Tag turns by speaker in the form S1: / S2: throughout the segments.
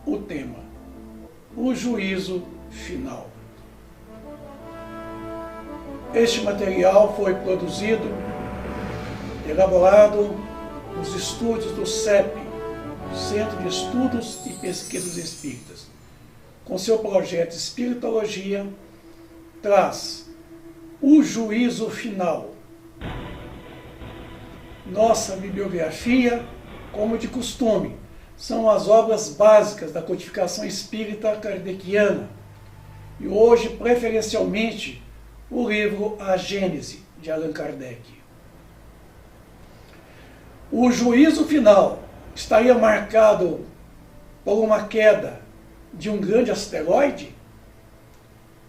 S1: o tema: o juízo final. Este material foi produzido, elaborado nos estúdios do CEP, Centro de Estudos e Pesquisas Espíritas. Com seu projeto Espiritologia, traz o juízo final. Nossa bibliografia, como de costume, são as obras básicas da codificação espírita kardeciana e hoje, preferencialmente, o livro A Gênese, de Allan Kardec. O juízo final estaria marcado por uma queda de um grande asteroide,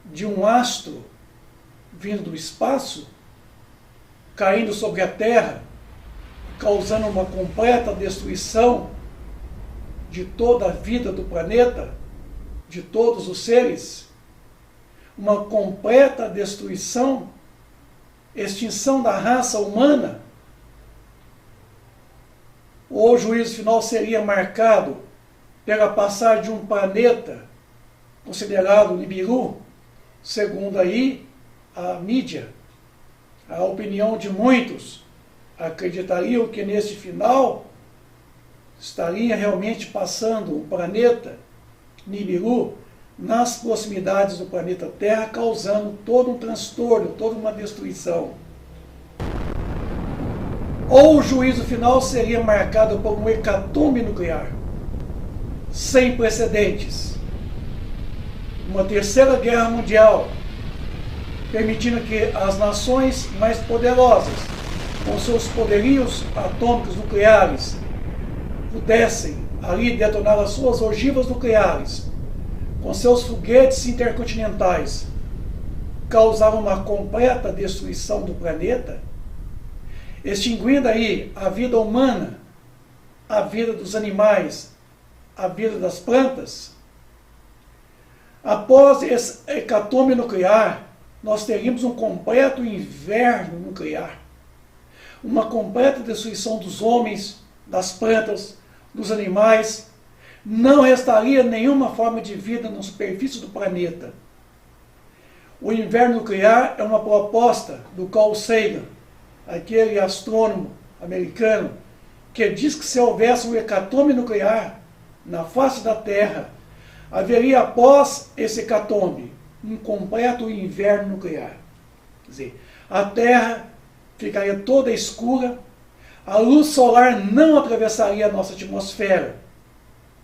S1: de um astro vindo do espaço, caindo sobre a Terra, causando uma completa destruição de toda a vida do planeta, de todos os seres, uma completa destruição, extinção da raça humana. O juízo final seria marcado pela passagem de um planeta considerado Nibiru, segundo aí a mídia. A opinião de muitos acreditariam que neste final estaria realmente passando um planeta Nibiru nas proximidades do planeta Terra, causando todo um transtorno, toda uma destruição. Ou o juízo final seria marcado por um hecatombe nuclear, sem precedentes. Uma terceira guerra mundial, permitindo que as nações mais poderosas, com seus poderios atômicos nucleares, pudessem ali detonar as suas ogivas nucleares, com seus foguetes intercontinentais, causar uma completa destruição do planeta, extinguindo aí a vida humana, a vida dos animais, a vida das plantas. Após esse hecatombe nuclear, nós teríamos um completo inverno nuclear, uma completa destruição dos homens, das plantas, dos animais. Não restaria nenhuma forma de vida na superfície do planeta. O inverno nuclear é uma proposta do Carl Sagan, aquele astrônomo americano, que diz que se houvesse um hecatombe nuclear na face da Terra, haveria após esse hecatombe um completo inverno nuclear. Quer dizer, a Terra ficaria toda escura, a luz solar não atravessaria a nossa atmosfera,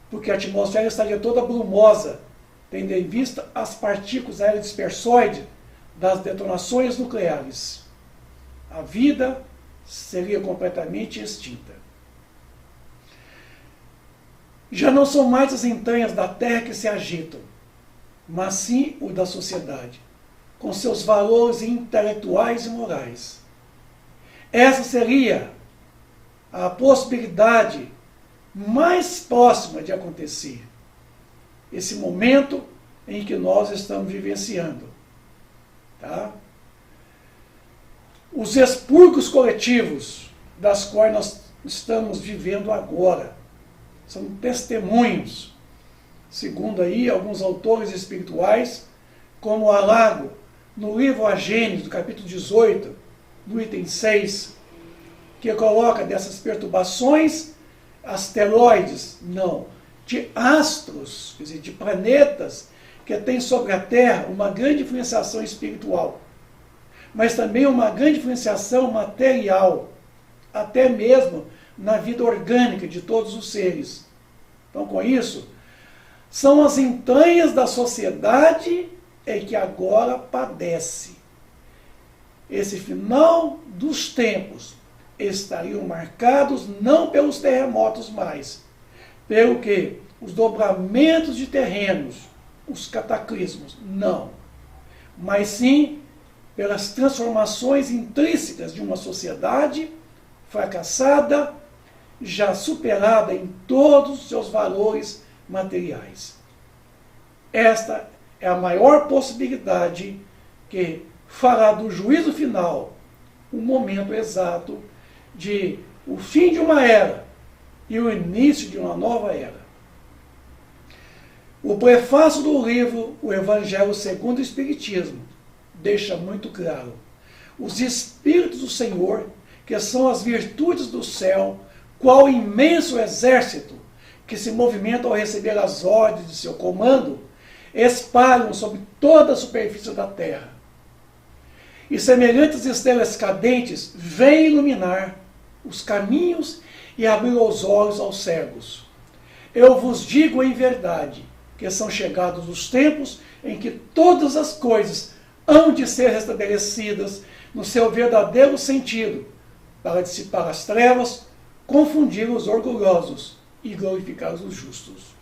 S1: porque a atmosfera estaria toda brumosa, tendo em vista as partículas aerodispersóides das detonações nucleares. A vida seria completamente extinta. Já não são mais as entranhas da Terra que se agitam, mas sim o da sociedade, com seus valores intelectuais e morais. Essa seria a possibilidade mais próxima de acontecer. Esse momento em que nós estamos vivenciando. Tá? Os expurgos coletivos das quais nós estamos vivendo agora são testemunhos, segundo aí alguns autores espirituais, como Alago, no livro A Gênese, do capítulo 18, no item 6, que coloca dessas perturbações asteroides, não, de astros, quer dizer, de planetas que têm sobre a Terra uma grande influenciação espiritual, mas também uma grande influenciação material, até mesmo na vida orgânica de todos os seres. Então, com isso, são as entranhas da sociedade que agora padece. Esse final dos tempos estariam marcados não pelos terremotos mais, pelo que? Os dobramentos de terrenos, os cataclismos, não. Mas sim pelas transformações intrínsecas de uma sociedade fracassada, já superada em todos os seus valores materiais. Esta é a maior possibilidade que fará do juízo final o momento exato de o fim de uma era e o início de uma nova era. O prefácio do livro O Evangelho segundo o Espiritismo deixa muito claro: os Espíritos do Senhor, que são as virtudes do céu, qual imenso exército que se movimenta ao receber as ordens de seu comando, espalham sobre toda a superfície da terra. E semelhantes estrelas cadentes vêm iluminar os caminhos e abrir os olhos aos cegos. Eu vos digo em verdade que são chegados os tempos em que todas as coisas hão de ser restabelecidas no seu verdadeiro sentido, para dissipar as trevas, confundir os orgulhosos e glorificar os justos.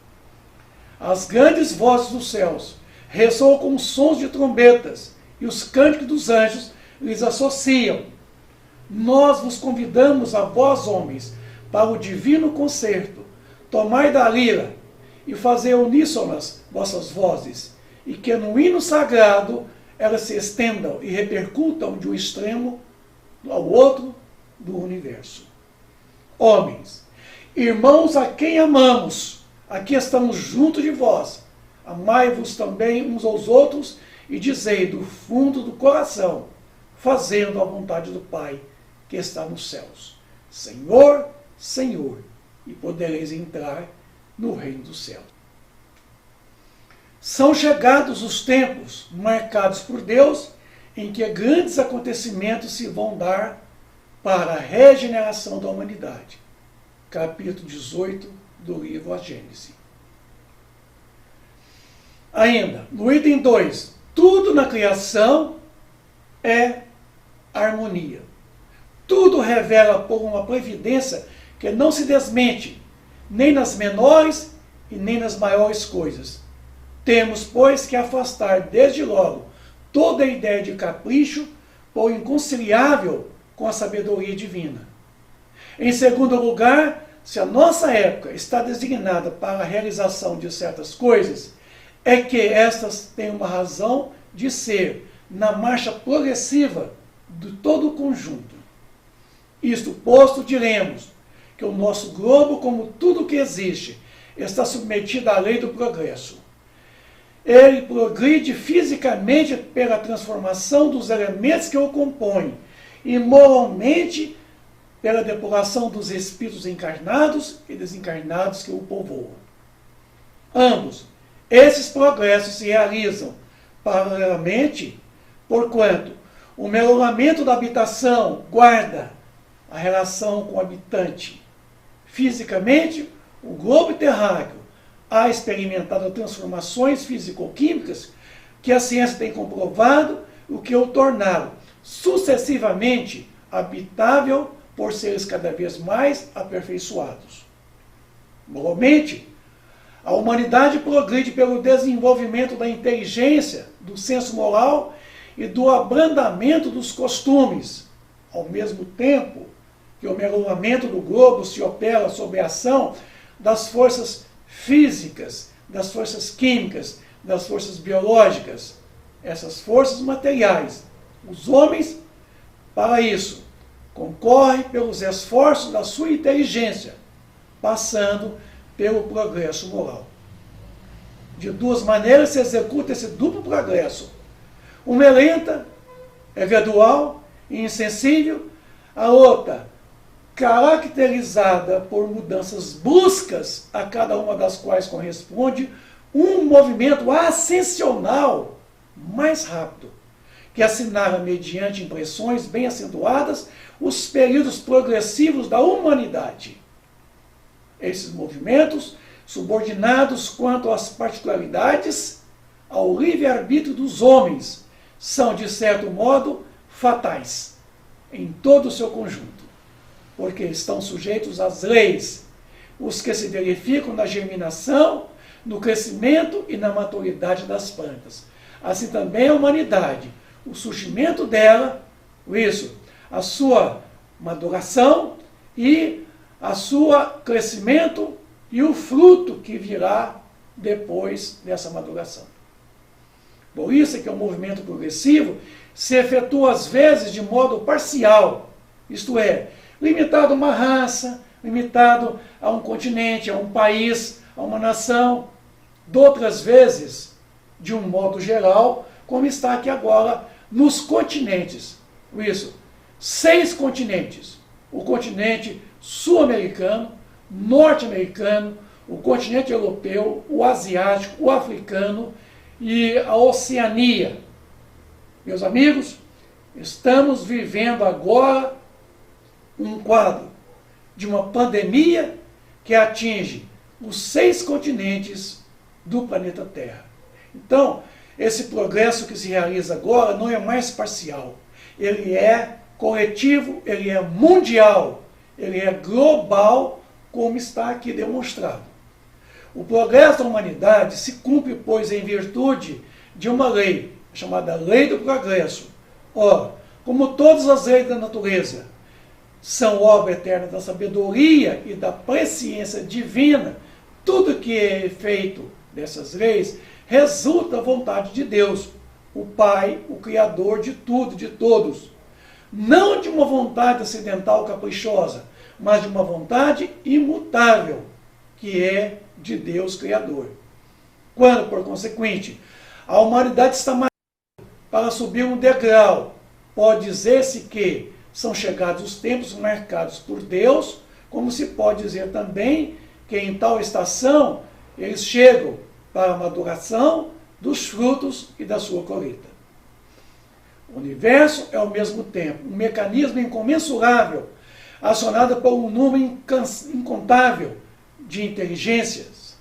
S1: As grandes vozes dos céus ressoam com sons de trombetas, e os cânticos dos anjos lhes associam. Nós vos convidamos a vós, homens, para o divino concerto. Tomai da lira e fazei uníssonas vossas vozes, e que no hino sagrado elas se estendam e repercutam de um extremo ao outro do universo. Homens, irmãos a quem amamos, aqui estamos junto de vós. Amai-vos também uns aos outros e dizei do fundo do coração, fazendo a vontade do Pai que está nos céus: Senhor, Senhor, e podereis entrar no reino do céu. São chegados os tempos marcados por Deus em que grandes acontecimentos se vão dar para a regeneração da humanidade. Capítulo 18 do livro A Gênese. Ainda, no item 2, tudo na criação é harmonia. Tudo revela por uma previdência que não se desmente, nem nas menores e nem nas maiores coisas. Temos, pois, que afastar desde logo toda a ideia de capricho, por inconciliável com a sabedoria divina. Em segundo lugar, se a nossa época está designada para a realização de certas coisas, é que estas têm uma razão de ser na marcha progressiva de todo o conjunto. Isto posto, diremos que o nosso globo, como tudo que existe, está submetido à lei do progresso. Ele progride fisicamente pela transformação dos elementos que o compõem e moralmente pela depuração dos espíritos encarnados e desencarnados que o povoam. Ambos, esses progressos se realizam paralelamente, porquanto o melhoramento da habitação guarda a relação com o habitante. Fisicamente, o globo terráqueo há experimentado transformações físico-químicas que a ciência tem comprovado, o que o tornaram sucessivamente habitável por seres cada vez mais aperfeiçoados. Moralmente, a humanidade progride pelo desenvolvimento da inteligência, do senso moral e do abrandamento dos costumes, ao mesmo tempo que o melhoramento do globo se opera sob a ação das forças físicas, das forças químicas, das forças biológicas, essas forças materiais. Os homens, para isso, concorrem pelos esforços da sua inteligência, passando pelo progresso moral. De duas maneiras se executa esse duplo progresso. Uma é lenta, é gradual e insensível, a outra caracterizada por mudanças bruscas, a cada uma das quais corresponde um movimento ascensional mais rápido, que assinala mediante impressões bem acentuadas os períodos progressivos da humanidade. Esses movimentos, subordinados quanto às particularidades ao livre-arbítrio dos homens, são, de certo modo, fatais em todo o seu conjunto, porque estão sujeitos às leis, os que se verificam na germinação, no crescimento e na maturidade das plantas. Assim também a humanidade, o surgimento dela, isso, a sua maduração e a sua crescimento e o fruto que virá depois dessa maduração. Por isso é que o movimento progressivo se efetua às vezes de modo parcial, isto é, limitado a uma raça, limitado a um continente, a um país, a uma nação. de outras vezes, de um modo geral, como está aqui agora, nos continentes. Por isso, 6 continentes. O continente sul-americano, norte-americano, o continente europeu, o asiático, o africano e a Oceania. Meus amigos, estamos vivendo agora um quadro de uma pandemia que atinge os 6 continentes do planeta Terra. Então, esse progresso que se realiza agora não é mais parcial. Ele é coletivo, ele é mundial, ele é global, como está aqui demonstrado. O progresso da humanidade se cumpre, pois, em virtude de uma lei, chamada Lei do Progresso. Ora, como todas as leis da natureza são obra eterna da sabedoria e da presciência divina, tudo que é feito dessas leis resulta da vontade de Deus, o Pai, o Criador de tudo, de todos. Não de uma vontade acidental caprichosa, mas de uma vontade imutável, que é de Deus Criador. Quando, por consequente, a humanidade está marcada para subir um degrau, pode dizer-se que são chegados os tempos marcados por Deus, como se pode dizer também que em tal estação eles chegam para a maduração dos frutos e da sua colheita. O universo é ao mesmo tempo um mecanismo incomensurável, acionado por um número incontável de inteligências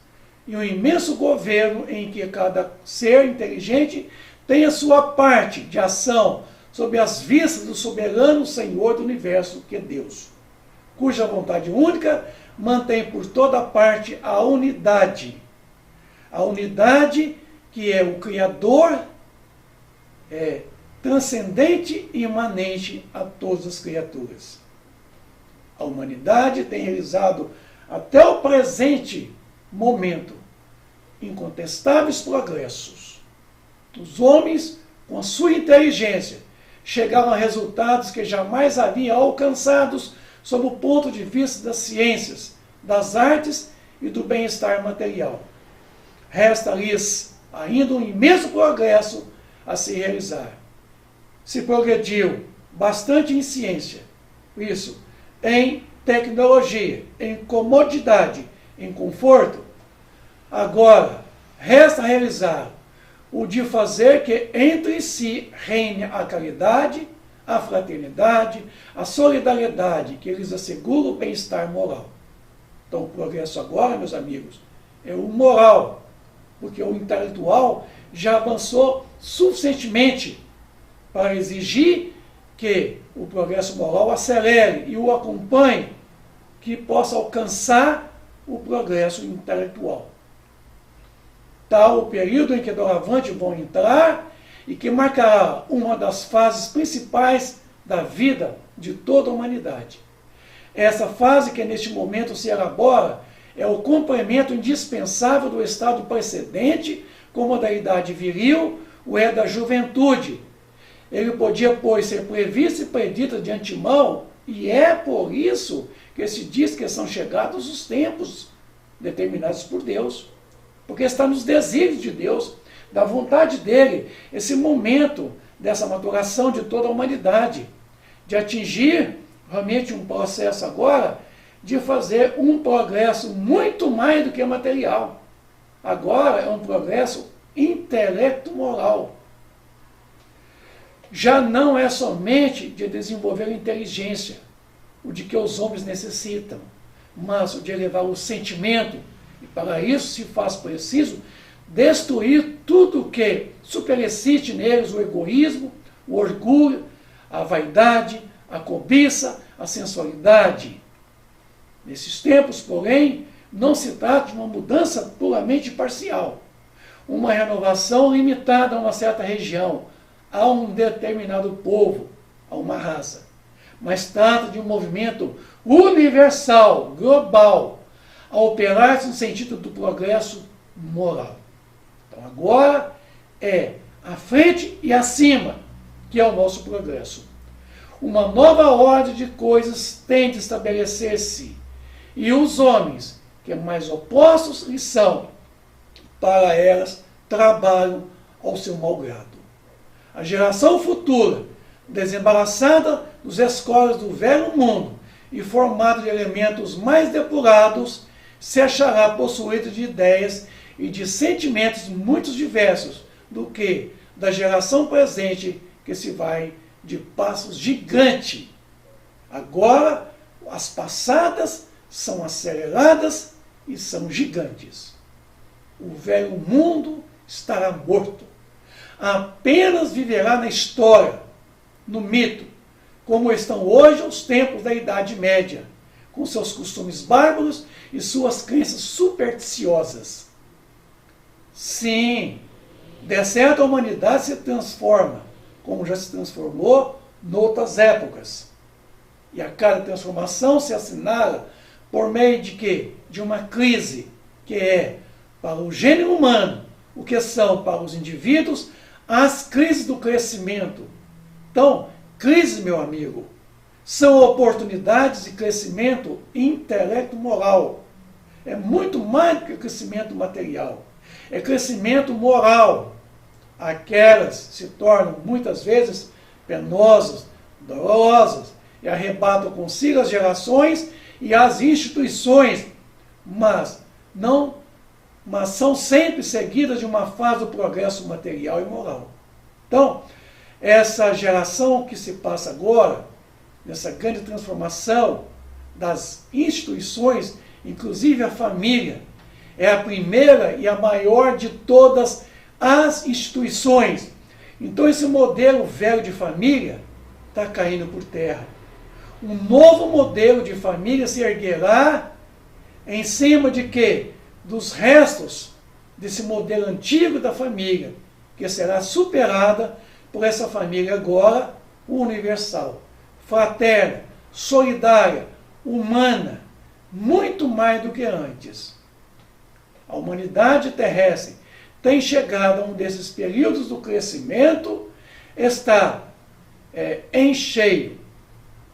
S1: e um imenso governo em que cada ser inteligente tem a sua parte de ação sob as vistas do soberano Senhor do universo, que é Deus, cuja vontade única mantém por toda parte a unidade. A unidade que é o Criador, é transcendente e imanente a todas as criaturas. A humanidade tem realizado até o presente momento incontestáveis progressos. Os homens, com a sua inteligência, chegaram a resultados que jamais haviam alcançados sob o ponto de vista das ciências, das artes e do bem-estar material. Resta-lhes ainda um imenso progresso a se realizar. Se progrediu bastante em ciência, isso, em tecnologia, em comodidade, em conforto. Agora, resta realizar o de fazer que entre si reine a caridade, a fraternidade, a solidariedade, que lhes assegura o bem-estar moral. Então, o progresso agora, meus amigos, é o moral, porque o intelectual já avançou suficientemente para exigir que o progresso moral acelere e o acompanhe, que possa alcançar o progresso intelectual. Tal o período em que doravante vão entrar e que marcará uma das fases principais da vida de toda a humanidade. Essa fase que neste momento se elabora é o complemento indispensável do estado precedente, como a da idade viril, o é da juventude. Ele podia, pois, ser previsto e predito de antemão, e é por isso que se diz que são chegados os tempos determinados por Deus. Porque está nos desígnios de Deus, da vontade dele, esse momento dessa maturação de toda a humanidade, de atingir realmente um processo agora de fazer um progresso muito mais do que material. Agora é um progresso intelecto-moral. Já não é somente de desenvolver a inteligência, o de que os homens necessitam, mas o de elevar o sentimento, e para isso se faz preciso destruir tudo o que superexiste neles, o egoísmo, o orgulho, a vaidade, a cobiça, a sensualidade. Nesses tempos, porém, não se trata de uma mudança puramente parcial, uma renovação limitada a uma certa região, a um determinado povo, a uma raça. Mas trata de um movimento universal, global, a operar-se no sentido do progresso moral. Então agora é à frente e acima que é o nosso progresso. Uma nova ordem de coisas tem de estabelecer-se, e os homens, que mais opostos lhe são, para elas trabalham ao seu malgrado. A geração futura, desembaraçada dos escolas do velho mundo e formada de elementos mais depurados, se achará possuída de ideias e de sentimentos muito diversos do que da geração presente, que se vai de passos gigantes. Agora, as passadas são aceleradas e são gigantes. O velho mundo estará morto. Apenas viverá na história, no mito, como estão hoje os tempos da Idade Média, com seus costumes bárbaros e suas crenças supersticiosas. Sim, de certo a humanidade se transforma, como já se transformou noutras épocas. E a cada transformação se assinala por meio de quê? De uma crise, que é para o gênero humano, o que são para os indivíduos as crises do crescimento. Então, crises, meu amigo, são oportunidades de crescimento intelecto-moral. É muito mais do que crescimento material. É crescimento moral. Aquelas se tornam muitas vezes penosas, dolorosas, e arrebatam consigo as gerações e as instituições, mas são sempre seguidas de uma fase do progresso material e moral. Então, essa geração que se passa agora, nessa grande transformação das instituições, inclusive a família, é a primeira e a maior de todas as instituições. Então esse modelo velho de família está caindo por terra. Um novo modelo de família se erguerá em cima de quê? Dos restos desse modelo antigo da família, que será superada por essa família agora universal, fraterna, solidária, humana, muito mais do que antes. A humanidade terrestre tem chegado a um desses períodos do crescimento, está em cheio,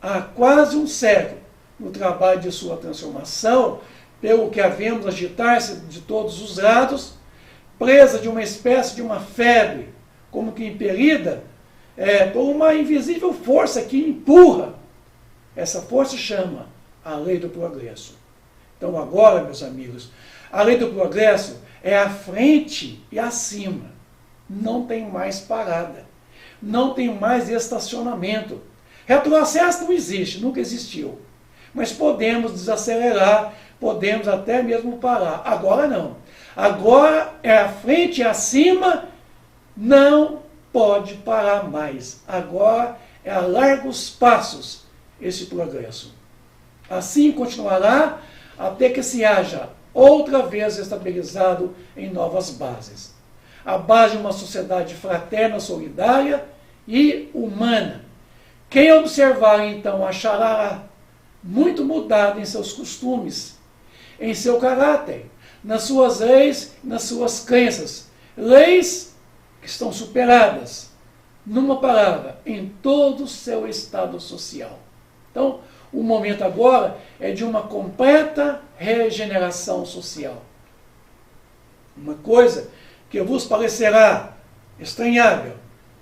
S1: há quase um século, no trabalho de sua transformação, pelo que havemos agitar-se de todos os lados, presa de uma espécie de uma febre, como que impelida por uma invisível força que empurra. Essa força chama a lei do progresso. Então agora, meus amigos, a lei do progresso é à frente e acima. Não tem mais parada. Não tem mais estacionamento. Retrocesso não existe, nunca existiu. Mas podemos desacelerar, podemos até mesmo parar. Agora não. Agora é à frente e acima, não pode parar mais. Agora é a largos passos esse progresso. Assim continuará até que se haja outra vez estabilizado em novas bases. A base de uma sociedade fraterna, solidária e humana. Quem observar, então, achará muito mudado em seus costumes, em seu caráter, nas suas leis, nas suas crenças. Leis que estão superadas, numa palavra, em todo o seu estado social. Então, o momento agora é de uma completa regeneração social. Uma coisa que vos parecerá estranhável,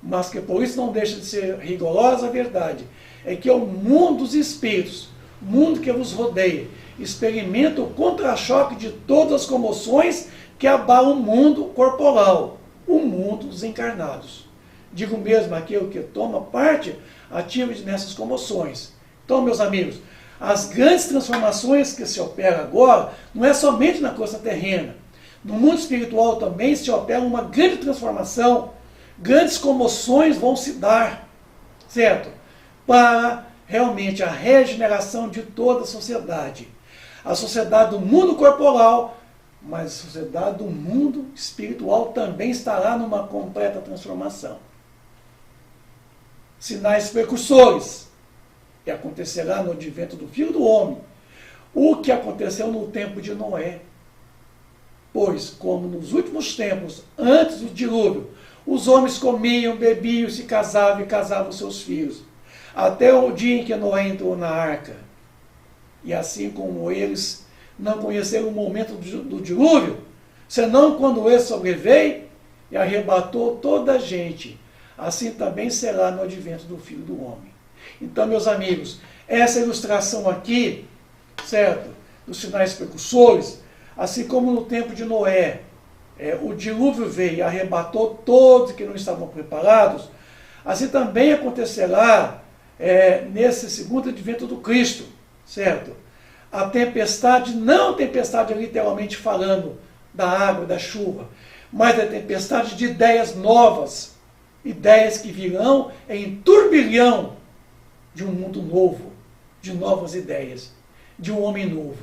S1: mas que por isso não deixa de ser rigorosa a verdade, é que o mundo dos espíritos, o mundo que vos rodeia, experimenta o contra-choque de todas as comoções que abalam o mundo corporal, o mundo dos encarnados. Digo mesmo aquele que toma parte ativa nessas comoções. Então, meus amigos, as grandes transformações que se operam agora não é somente na costa terrena. No mundo espiritual também se opera uma grande transformação. Grandes comoções vão se dar, certo? Para realmente a regeneração de toda a sociedade. A sociedade do mundo corporal, mas a sociedade do mundo espiritual também estará numa completa transformação. Sinais precursores. E acontecerá no advento do Filho do Homem o que aconteceu no tempo de Noé. Pois, como nos últimos tempos, antes do dilúvio, os homens comiam, bebiam, se casavam e casavam seus filhos, até o dia em que Noé entrou na arca. E assim como eles não conheceram o momento do dilúvio, senão quando ele sobreveio e arrebatou toda a gente, assim também será no advento do Filho do Homem. Então, meus amigos, essa ilustração aqui, certo, dos sinais precursores, assim como no tempo de Noé, o dilúvio veio e arrebatou todos que não estavam preparados, assim também acontecerá nesse segundo advento do Cristo, certo? A tempestade, não tempestade literalmente falando da água, da chuva, mas a tempestade de ideias novas, ideias que virão em turbilhão de um mundo novo, de novas ideias, de um homem novo.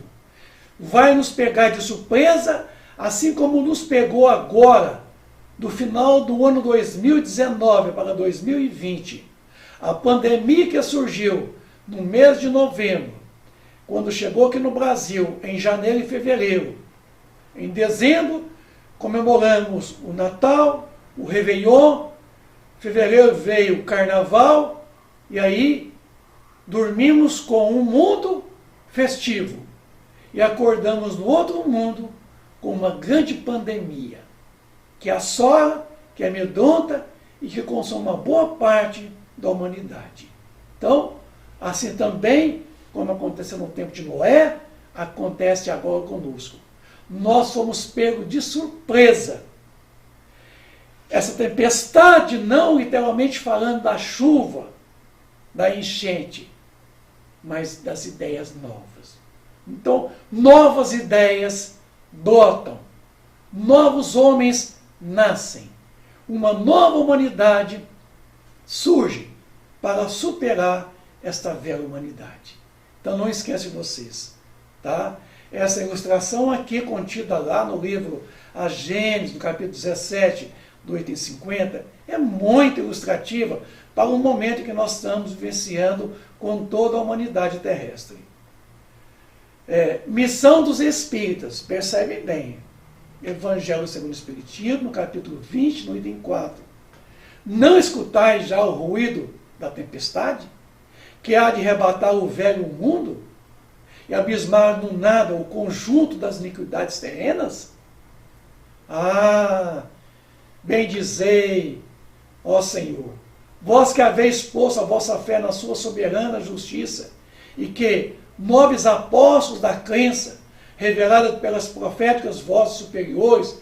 S1: Vai nos pegar de surpresa, assim como nos pegou agora, do final do ano 2019 para 2020, a pandemia que surgiu no mês de novembro, quando chegou aqui no Brasil, em janeiro e fevereiro. Em dezembro, comemoramos o Natal, o Réveillon, fevereiro veio o Carnaval, e aí dormimos com um mundo festivo e acordamos no outro mundo com uma grande pandemia que assola, que amedronta e que consome uma boa parte da humanidade. Então, assim também, como aconteceu no tempo de Noé, acontece agora conosco. Nós fomos pegos de surpresa. Essa tempestade, não literalmente falando da chuva, da enchente, mas das ideias novas. Então, novas ideias brotam, novos homens nascem, uma nova humanidade surge para superar esta velha humanidade. Então não esquece vocês, tá? Essa ilustração aqui contida lá no livro A Gênesis, no capítulo 17, do item 50, é muito ilustrativa para o momento que nós estamos vivenciando com toda a humanidade terrestre. Missão dos Espíritas, percebem bem, Evangelho segundo o Espiritismo, no capítulo 20, no item 4. Não escutais já o ruído da tempestade, que há de arrebatar o velho mundo e abismar no nada o conjunto das iniquidades terrenas? Ah, bendizei, ó Senhor, vós que haveis posto a vossa fé na sua soberana justiça, e que, nobres apóstolos da crença, revelada pelas proféticas vozes superiores,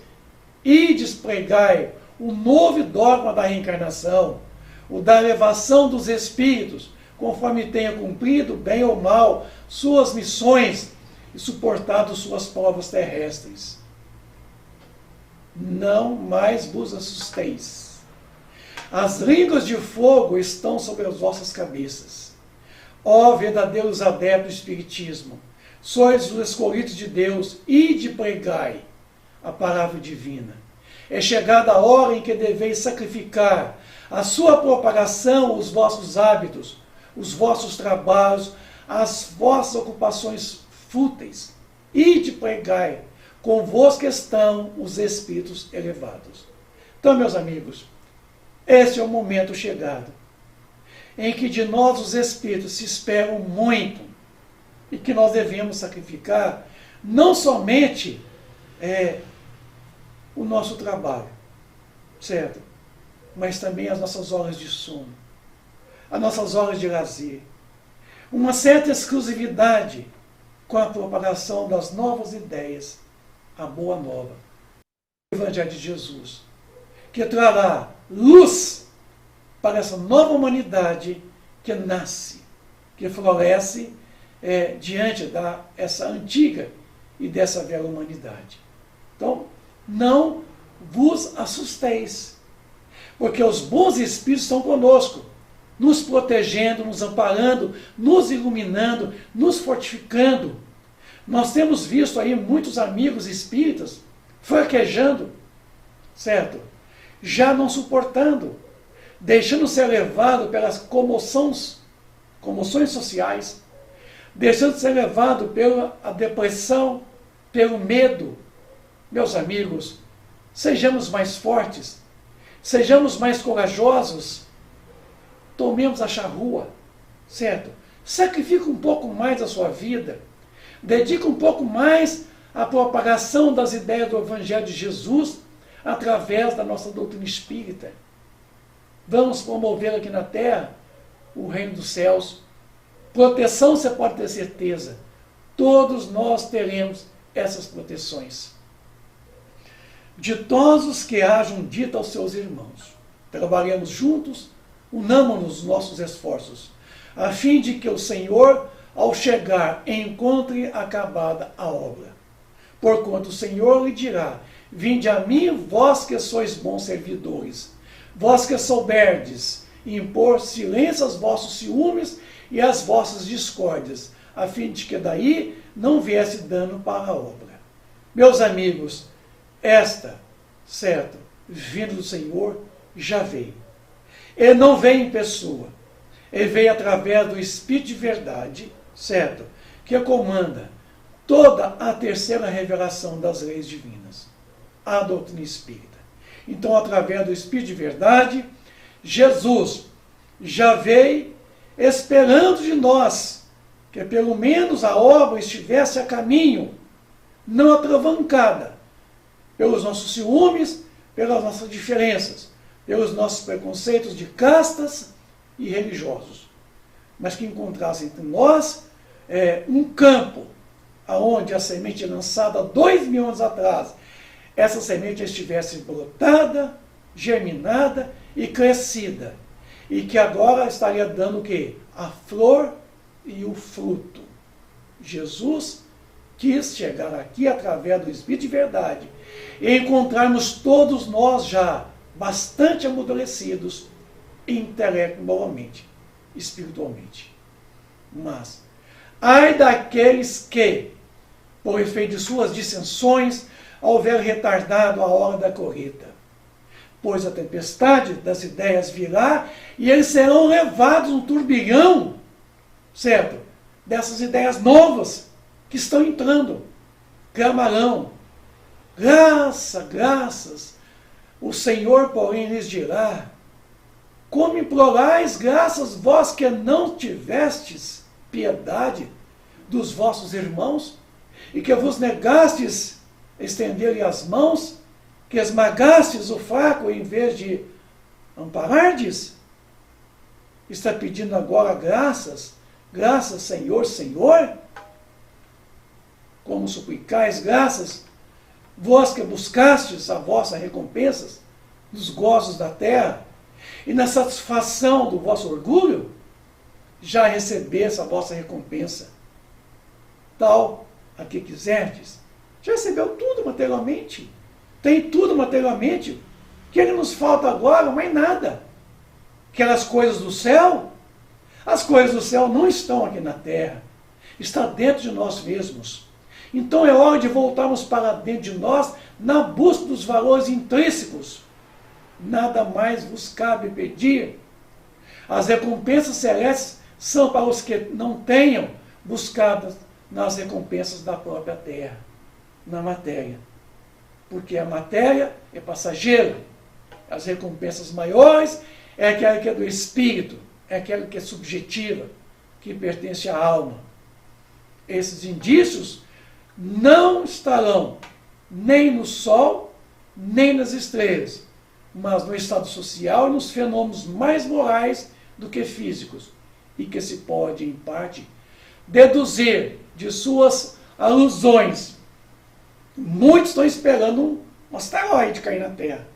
S1: ides pregai o novo dogma da reencarnação, o da elevação dos espíritos, conforme tenha cumprido, bem ou mal, suas missões e suportado suas provas terrestres. Não mais vos assusteis. As línguas de fogo estão sobre as vossas cabeças. Ó verdadeiros adeptos do Espiritismo, sois os escolhidos de Deus, ide pregai a palavra divina. É chegada a hora em que deveis sacrificar a sua propagação, os vossos hábitos, os vossos trabalhos, as vossas ocupações fúteis. Ide pregai, convosco estão os espíritos elevados. Então, meus amigos, esse é o momento chegado, em que de nós os espíritos se esperam muito, e que nós devemos sacrificar não somente o nosso trabalho, certo? Mas também as nossas horas de sono, as nossas horas de lazer, uma certa exclusividade com a propagação das novas ideias, a boa nova, o Evangelho de Jesus, que trará luz para essa nova humanidade que nasce, que floresce diante dessa antiga e dessa velha humanidade. Então, não vos assusteis, porque os bons espíritos estão conosco, nos protegendo, nos amparando, nos iluminando, nos fortificando. Nós temos visto aí muitos amigos espíritas fraquejando, certo? Já não suportando, deixando ser levado pelas comoções sociais, deixando ser levado pela depressão, pelo medo. Meus amigos, sejamos mais fortes, sejamos mais corajosos, tomemos a charrua, certo? Sacrifique um pouco mais a sua vida, dedique um pouco mais a propagação das ideias do Evangelho de Jesus através da nossa doutrina espírita. Vamos promover aqui na Terra o reino dos céus. Proteção, você pode ter certeza. Todos nós teremos essas proteções. Ditosos que hajam dito aos seus irmãos. Trabalhemos juntos, unamos-nos nos nossos esforços, a fim de que o Senhor, ao chegar, encontre acabada a obra. Porquanto o Senhor lhe dirá: vinde a mim, vós que sois bons servidores, vós que souberdes impor silêncio aos vossos ciúmes e às vossas discórdias, a fim de que daí não viesse dano para a obra. Meus amigos, certo, vindo do Senhor, já veio. Ele não veio em pessoa, ele veio através do Espírito de verdade, certo, que comanda toda a terceira revelação das leis divinas, a doutrina espírita. Então, através do Espírito de verdade, Jesus já veio esperando de nós que pelo menos a obra estivesse a caminho, não atravancada pelos nossos ciúmes, pelas nossas diferenças, pelos nossos preconceitos de castas e religiosos, mas que encontrasse entre nós um campo aonde a semente lançada 2000 anos atrás, essa semente estivesse brotada, germinada e crescida, e que agora estaria dando o quê? A flor e o fruto. Jesus quis chegar aqui através do Espírito de verdade e encontrarmos todos nós já bastante amadurecidos intelectualmente, espiritualmente. Mas, ai daqueles que, por efeito de suas dissensões, houver retardado a hora da colheita. Pois a tempestade das ideias virá e eles serão levados no turbilhão, certo? Dessas ideias novas que estão entrando. Clamarão: graças. O Senhor, porém, lhes dirá: como implorais graças vós que não tivestes piedade dos vossos irmãos, e que vos negastes estender-lhe as mãos, que esmagastes o fraco em vez de amparardes? Está pedindo agora graças, Senhor, Senhor? Como suplicais graças, vós que buscastes a vossa recompensa nos gozos da terra, e na satisfação do vosso orgulho, já recebeste a vossa recompensa, tal a que quiserdes. Já recebeu tudo materialmente, tem tudo materialmente. O que nos falta agora? Mais nada. Aquelas coisas do céu, as coisas do céu não estão aqui na terra, está dentro de nós mesmos. Então é hora de voltarmos para dentro de nós na busca dos valores intrínsecos. Nada mais vos cabe pedir. As recompensas celestes são para os que não tenham buscado nas recompensas da própria terra, na matéria. Porque a matéria é passageira. As recompensas maiores é aquela que é do espírito, é aquela que é subjetiva, que pertence à alma. Esses indícios não estarão nem no sol, nem nas estrelas, mas no estado social e nos fenômenos mais morais do que físicos, e que se pode, em parte, deduzir de suas alusões. Muitos estão esperando um asteroide cair na Terra,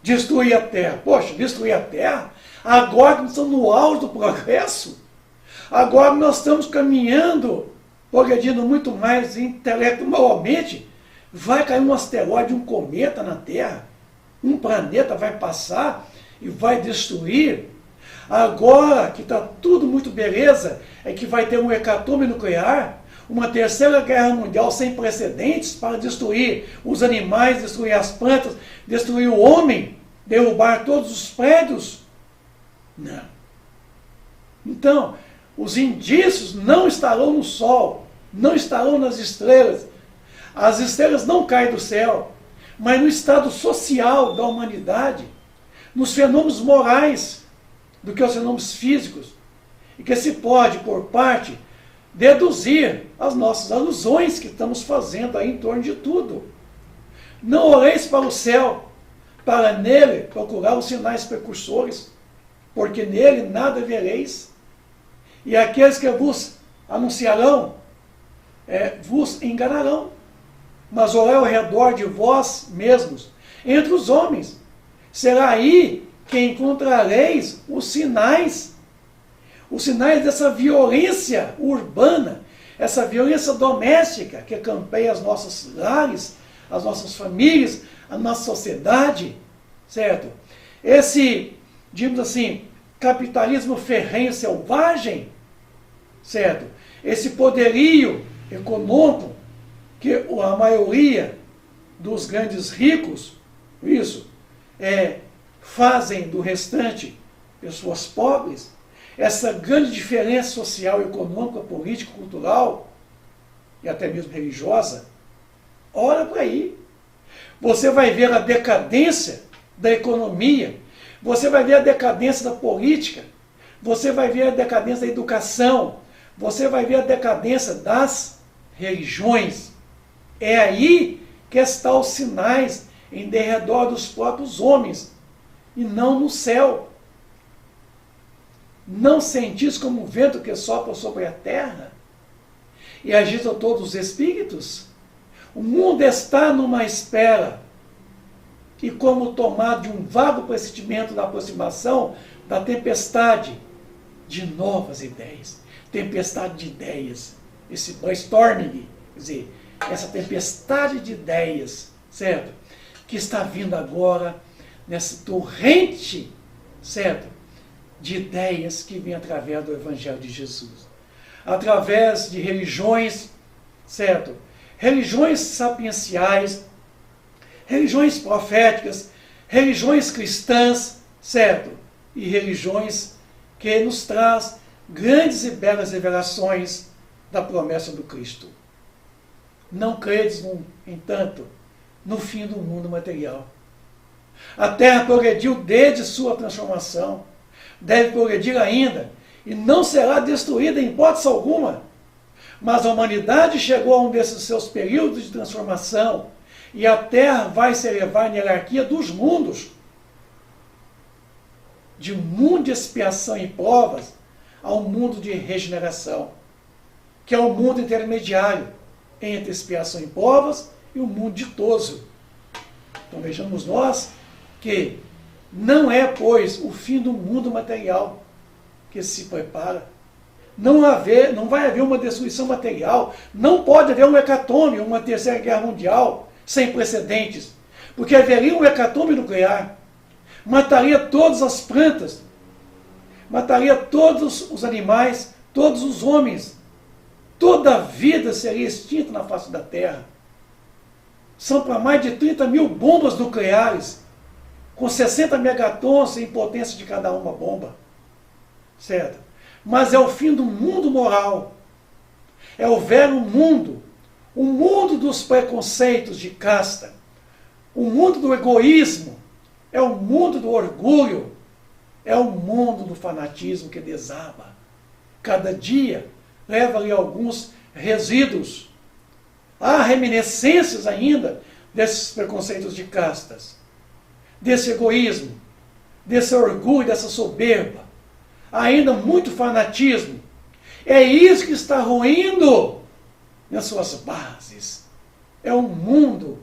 S1: destruir a Terra. Poxa, destruir a Terra? Agora que nós estamos no auge do progresso, agora que nós estamos caminhando, progredindo muito mais intelectualmente, vai cair um asteroide, um cometa na Terra, um planeta vai passar e vai destruir. Agora que está tudo muito beleza, é que vai ter um hecatombe nuclear, uma terceira guerra mundial sem precedentes para destruir os animais, destruir as plantas, destruir o homem, derrubar todos os prédios. Não. Então, os indícios não estarão no sol, não estarão nas estrelas. As estrelas não caem do céu, mas no estado social da humanidade, nos fenômenos morais, do que os fenômenos físicos, e que se pode, por parte deduzir as nossas alusões que estamos fazendo aí em torno de tudo. Não olheis para o céu, para nele procurar os sinais precursores, porque nele nada vereis. E aqueles que vos anunciarão, vos enganarão. Mas olhai ao redor de vós mesmos, entre os homens. Será aí que encontrareis os sinais dessa violência urbana, essa violência doméstica que campeia as nossas lares, as nossas famílias, a nossa sociedade, certo? Esse, digamos assim, capitalismo ferrenho selvagem, certo? Esse poderio econômico que a maioria dos grandes ricos, fazem do restante pessoas pobres, essa grande diferença social, econômica, política, cultural e até mesmo religiosa, olha para aí. Você vai ver a decadência da economia, você vai ver a decadência da política, você vai ver a decadência da educação, você vai ver a decadência das religiões. É aí que estão os sinais em derredor dos próprios homens, e não no céu. Não sentis como o vento que sopra sobre a terra e agita todos os espíritos? O mundo está numa espera, e como tomado de um vago pressentimento da aproximação da tempestade de novas ideias. Tempestade de ideias, esse brainstorming, quer dizer, essa tempestade de ideias, certo? Que está vindo agora nessa torrente, certo? De ideias que vem através do Evangelho de Jesus. Através de religiões, certo? Religiões sapienciais, religiões proféticas, religiões cristãs, certo? E religiões que nos traz grandes e belas revelações da promessa do Cristo. Não credes, entanto, no fim do mundo material. A terra progrediu desde sua transformação, deve progredir ainda, e não será destruída em hipótese alguma. Mas a humanidade chegou a um desses seus períodos de transformação, e a terra vai se elevar na hierarquia dos mundos, de um mundo de expiação e provas, a um mundo de regeneração, que é o mundo intermediário entre expiação e provas e o mundo ditoso. Então vejamos nós que não é, pois, o fim do mundo material que se prepara. Não vai haver uma destruição material, não pode haver um hecatombe, uma terceira guerra mundial sem precedentes, porque haveria um hecatombe nuclear, mataria todas as plantas, mataria todos os animais, todos os homens, toda a vida seria extinta na face da Terra. São para mais de 30 mil bombas nucleares, com 60 megatons em potência de cada uma bomba, certo? Mas é o fim do mundo moral, é o velho mundo, o mundo dos preconceitos de casta, o mundo do egoísmo, é o mundo do orgulho, é o mundo do fanatismo que desaba. Cada dia leva ali alguns resíduos. Há reminiscências ainda desses preconceitos de castas, desse egoísmo, desse orgulho, dessa soberba. Há ainda muito fanatismo. É isso que está ruindo nas suas bases. É um mundo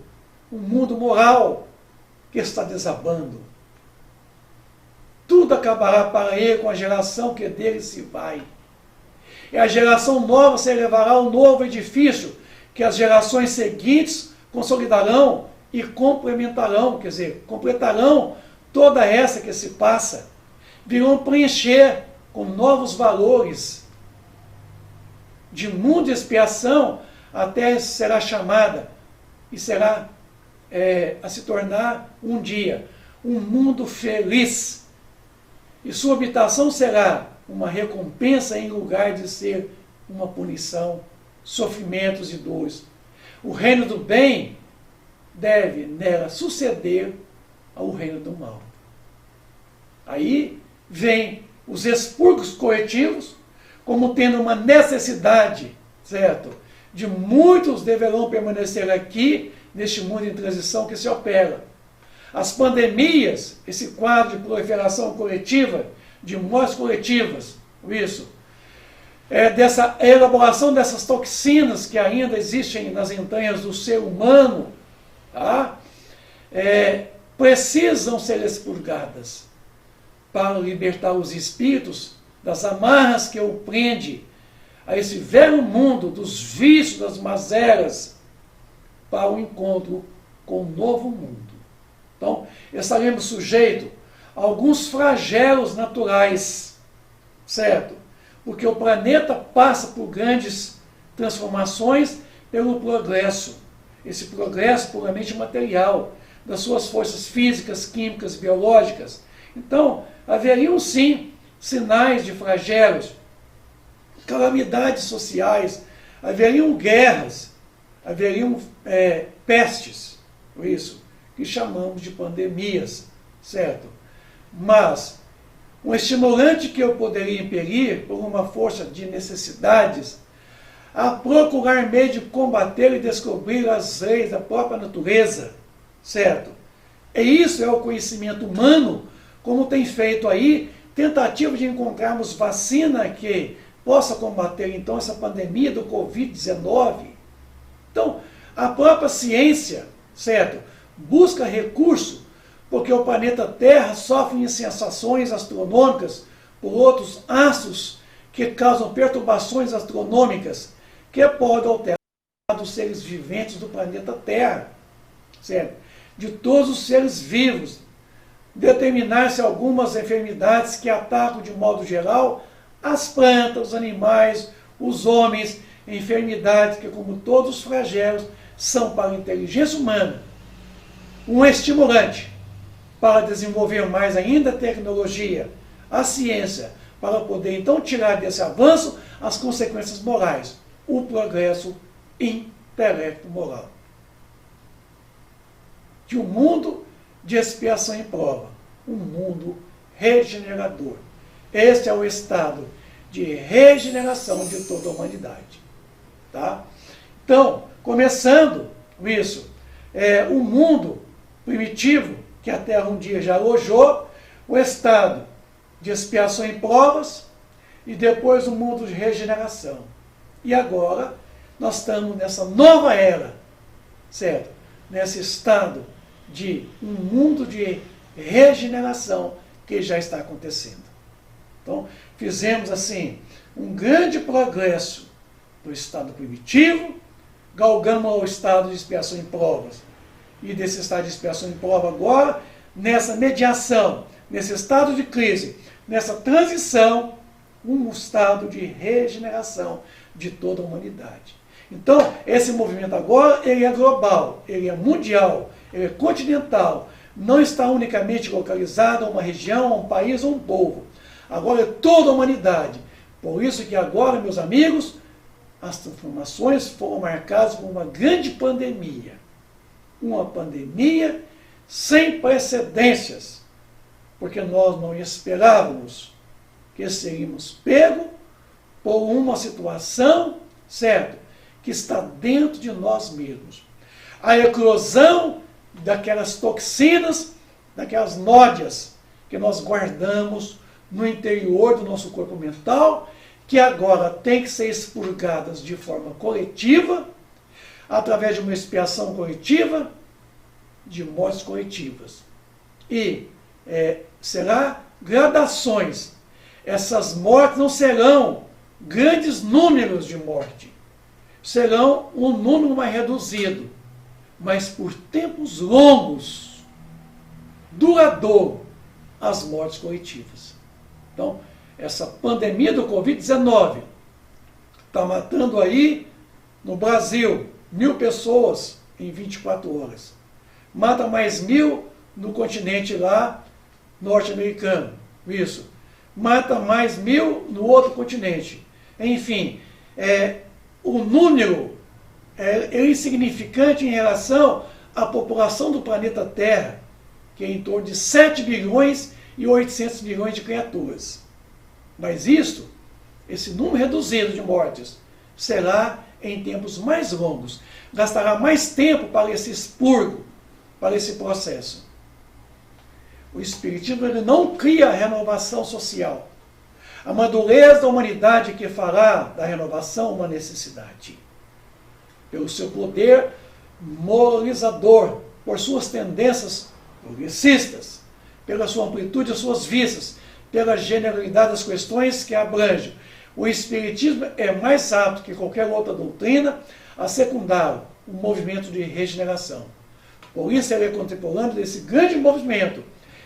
S1: moral que está desabando. Tudo acabará para ele com a geração que dele se vai. E a geração nova se elevará ao novo edifício que as gerações seguintes consolidarão e complementarão, quer dizer, completarão toda essa que se passa. Virão preencher com novos valores. De mundo de expiação, a terra será chamada e será a se tornar um dia um mundo feliz. E sua habitação será uma recompensa em lugar de ser uma punição, sofrimentos e dores. O reino do bem deve nela suceder ao reino do mal. Aí vem os expurgos coletivos, como tendo uma necessidade, certo? De muitos deverão permanecer aqui, neste mundo em transição que se opera. As pandemias, esse quadro de proliferação coletiva, de mortes coletivas, isso, dessa elaboração dessas toxinas que ainda existem nas entranhas do ser humano, tá? Precisam ser expurgadas para libertar os espíritos das amarras que o prende a esse velho mundo dos vícios, das mazelas, para o encontro com um novo mundo. Então, estaremos sujeitos a alguns flagelos naturais, certo? Porque o planeta passa por grandes transformações pelo progresso, esse progresso puramente material, das suas forças físicas, químicas, biológicas. Então, haveriam sim sinais de flagelos, calamidades sociais, haveriam guerras, haveriam pestes, isso, que chamamos de pandemias, certo? Mas um estimulante que eu poderia impelir por uma força de necessidades a procurar meio de combater e descobrir as leis da própria natureza, certo? E isso é o conhecimento humano, como tem feito aí, tentativa de encontrarmos vacina que possa combater então essa pandemia do Covid-19. Então, a própria ciência, certo? Busca recurso, porque o planeta Terra sofre insensações astronômicas por outros astros que causam perturbações astronômicas que podem alterar os seres viventes do planeta Terra, certo? De todos os seres vivos, determinar-se algumas enfermidades que atacam de modo geral as plantas, os animais, os homens, enfermidades que, como todos os flagelos, são para a inteligência humana um estimulante para desenvolver mais ainda a tecnologia, a ciência, para poder então tirar desse avanço as consequências morais, o progresso intelecto-moral. De um mundo de expiação e prova, um mundo regenerador. Este é o estado de regeneração de toda a humanidade. Tá? Então, começando isso, o mundo primitivo, que a Terra um dia já alojou, o estado de expiação e provas, e depois o mundo de regeneração. E agora, nós estamos nessa nova era, certo? Nesse estado de um mundo de regeneração que já está acontecendo. Então, fizemos assim um grande progresso do estado primitivo, galgamos ao estado de expiação e provas. E desse estado de expiação e prova agora, nessa mediação, nesse estado de crise, nessa transição, um estado de regeneração de toda a humanidade. Então, esse movimento agora, ele é global, ele é mundial, ele é continental, não está unicamente localizado a uma região, a um país ou um povo. Agora é toda a humanidade. Por isso que agora, meus amigos, as transformações foram marcadas por uma grande pandemia. Uma pandemia sem precedências, porque nós não esperávamos que seríamos pegos por uma situação, certo, que está dentro de nós mesmos. A eclosão daquelas toxinas, daquelas nódias que nós guardamos no interior do nosso corpo mental, que agora tem que ser expurgadas de forma coletiva, através de uma expiação coletiva, de mortes coletivas. E será gradações. Essas mortes não serão grandes números de morte, serão um número mais reduzido, mas por tempos longos, duradouro, as mortes coletivas. Então, essa pandemia do Covid-19 está matando aí, no Brasil, 1.000 pessoas em 24 horas. Mata mais 1.000 no continente lá norte-americano. Isso. Mata mais 1.000 no outro continente. Enfim, o número é insignificante em relação à população do planeta Terra, que é em torno de 7 bilhões e 800 milhões de criaturas. Mas isto esse número reduzido de mortes será em tempos mais longos. Gastará mais tempo para esse expurgo, para esse processo. O Espiritismo ele não cria a renovação social. A madurez da humanidade que fará da renovação uma necessidade. Pelo seu poder moralizador, por suas tendências progressistas, pela sua amplitude das suas vistas, pela generalidade das questões que abrangem. O Espiritismo é mais apto que qualquer outra doutrina a secundar o movimento de regeneração. Por isso ele é contemporâneo desse grande movimento.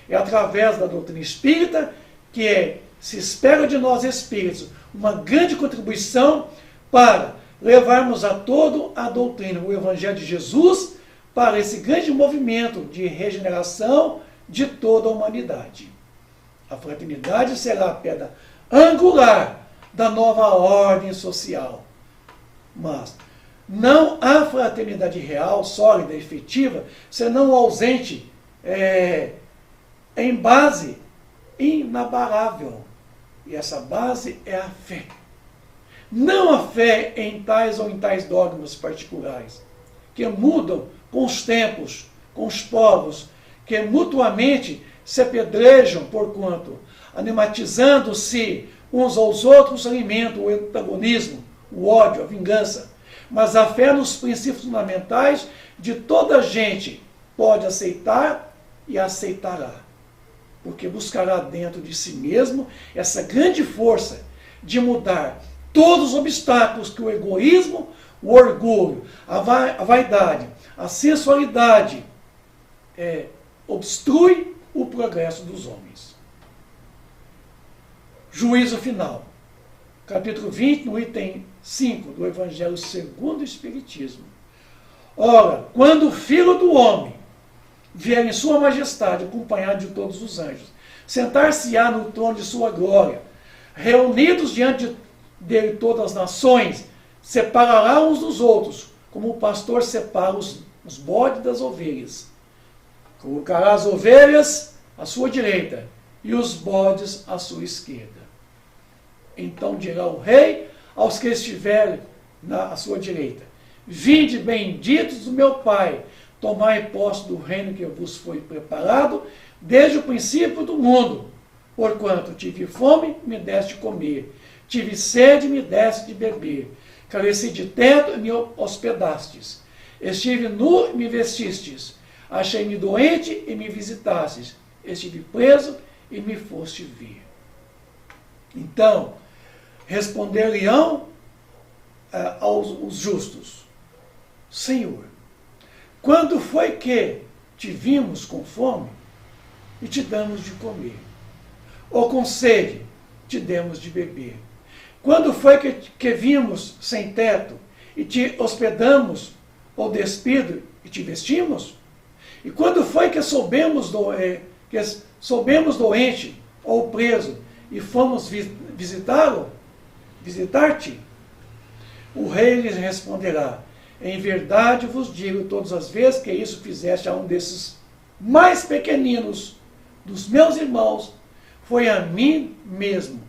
S1: É através da doutrina espírita que se espera de nós espíritos uma grande contribuição para levarmos a todo a doutrina, o Evangelho de Jesus, para esse grande movimento de regeneração de toda a humanidade. A fraternidade será a pedra angular da nova ordem social. Mas não há fraternidade real, sólida, efetiva, senão ausente em base inabalável. E essa base é a fé. Não a fé em tais ou em tais dogmas particulares, que mudam com os tempos, com os povos, que mutuamente se apedrejam porquanto, animatizando-se uns aos outros, alimentam o antagonismo, o ódio, a vingança. Mas a fé nos princípios fundamentais de toda a gente pode aceitar e aceitará. Porque buscará dentro de si mesmo essa grande força de mudar todos os obstáculos que o egoísmo, o orgulho, a vaidade, a sensualidade obstrui o progresso dos homens. Juízo final. Capítulo 20, no item 5 do Evangelho segundo o Espiritismo. Ora, quando o Filho do Homem vier em sua majestade, acompanhado de todos os anjos, sentar-se-á no trono de sua glória, reunidos diante dele todas as nações, separará uns dos outros, como o pastor separa os bodes das ovelhas. Colocará as ovelhas à sua direita e os bodes à sua esquerda. Então dirá o rei aos que estiverem à sua direita: vinde benditos do meu Pai, tomai posse do reino que vos foi preparado desde o princípio do mundo. Porquanto tive fome, me deste de comer, tive sede, me deste de beber, careci de teto e me hospedastes, estive nu e me vestistes, achei-me doente e me visitastes, estive preso e me foste ver. Então, responder-lhe-ão aos justos: Senhor, quando foi que te vimos com fome e te damos de comer? Ou com sede te demos de beber? Quando foi que vimos sem teto e te hospedamos, ou despido e te vestimos? E quando foi que soubemos doente ou preso e fomos visitar-te? O rei lhes responderá: em verdade vos digo todas as vezes que isso fizeste a um desses mais pequeninos dos meus irmãos, foi a mim mesmo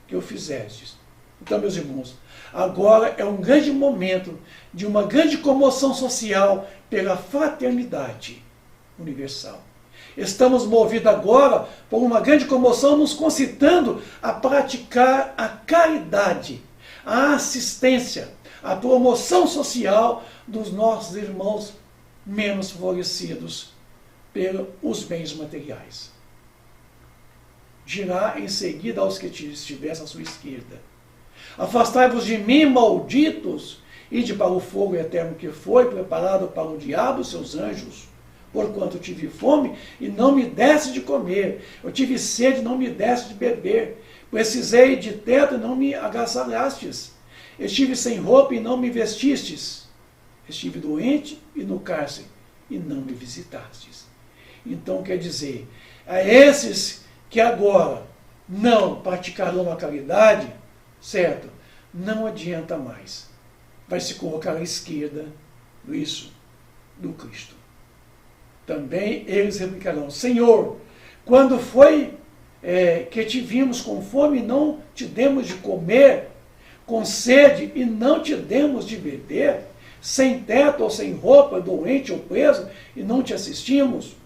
S1: que o fizestes. Então, meus irmãos, agora é um grande momento de uma grande comoção social pela fraternidade universal. Estamos movidos agora por uma grande comoção, nos concitando a praticar a caridade, a assistência, a promoção social dos nossos irmãos menos favorecidos pelos bens materiais. Dirá em seguida aos que estivessem à sua esquerda: afastai-vos de mim, malditos, ide para o fogo eterno que foi preparado para o diabo e seus anjos. Porquanto tive fome e não me deste de comer, eu tive sede e não me deste de beber, precisei de teto e não me agasalhastes, estive sem roupa e não me vestistes, estive doente e no cárcere e não me visitastes. Então quer dizer, a esses que agora não praticarão a caridade, certo? Não adianta mais. Vai se colocar à esquerda do Cristo. Também eles replicarão: Senhor, quando foi que te vimos com fome e não te demos de comer, com sede e não te demos de beber, sem teto ou sem roupa, doente ou preso, e não te assistimos?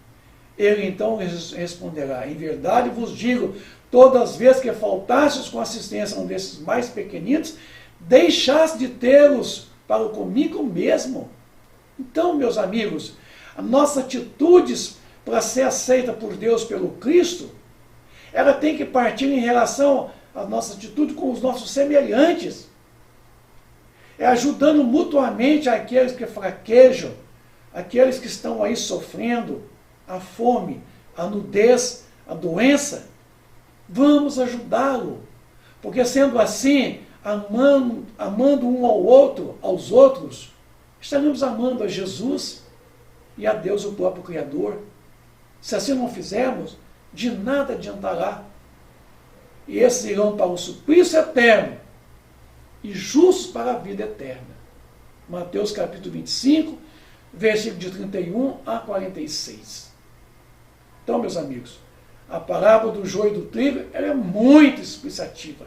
S1: Ele então responderá, em verdade vos digo, todas as vezes que faltastes com assistência a um desses mais pequeninos, deixaste de tê-los para comigo mesmo. Então, meus amigos, as nossas atitudes para ser aceita por Deus pelo Cristo, ela tem que partir em relação à nossa atitude com os nossos semelhantes. É ajudando mutuamente aqueles que fraquejam, aqueles que estão aí sofrendo a fome, a nudez, a doença. Vamos ajudá-lo, porque sendo assim, amando um ao outro, aos outros, estaremos amando a Jesus e a Deus, o próprio Criador. Se assim não fizermos, de nada adiantará. E esses irão para o suplício eterno e justos para a vida eterna. Mateus capítulo 25, versículo de 31 a 46. Então, meus amigos, a parábola do joio e do trigo, ela é muito explicativa.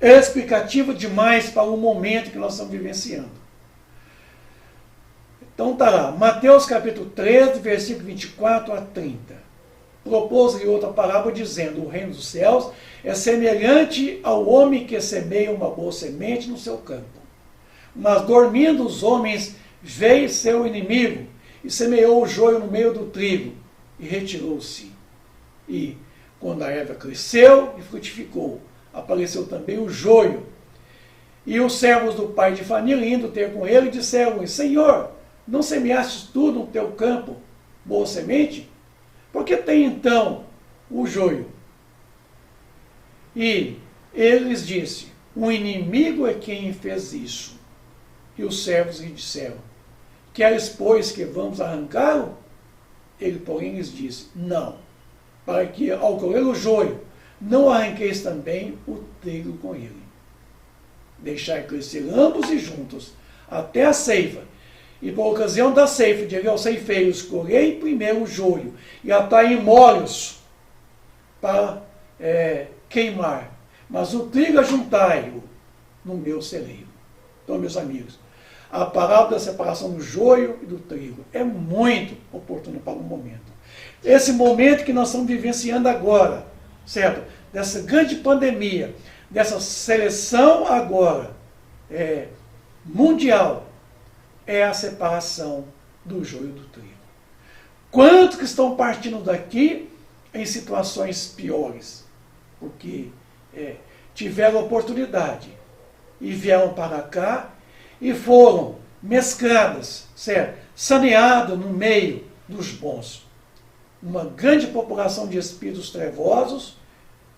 S1: É explicativa demais para o momento que nós estamos vivenciando. Então está lá, Mateus capítulo 13, versículo 24 a 30. Propôs-lhe outra parábola dizendo, o reino dos céus é semelhante ao homem que semeia uma boa semente no seu campo. Mas dormindo os homens, veio seu inimigo e semeou o joio no meio do trigo e retirou-se. E quando a erva cresceu e frutificou, apareceu também o joio. E os servos do pai de família, indo ter com ele, disseram, Senhor, não semeastes tudo no teu campo, boa semente? Por que tem então o joio? E ele lhes disse, o inimigo é quem fez isso. E os servos lhe disseram, queres, pois, que vamos arrancá-lo? Ele, porém, lhes disse, não, para que, ao colher o joio, não arranqueis também o trigo com ele. Deixai crescer ambos e juntos, até a ceifa. E por ocasião da ceifa, direi aos ceifeiros, colhei primeiro o joio, e atai em molhos para queimar, mas o trigo ajuntai-o no meu celeiro. Então, meus amigos, a parábola da separação do joio e do trigo é muito oportuna para o momento. Esse momento que nós estamos vivenciando agora, certo? Dessa grande pandemia, dessa seleção agora mundial, é a separação do joio do trigo. Quantos que estão partindo daqui em situações piores? Porque tiveram oportunidade e vieram para cá e foram mescladas, certo? Saneadas no meio dos bons. Uma grande população de espíritos trevosos,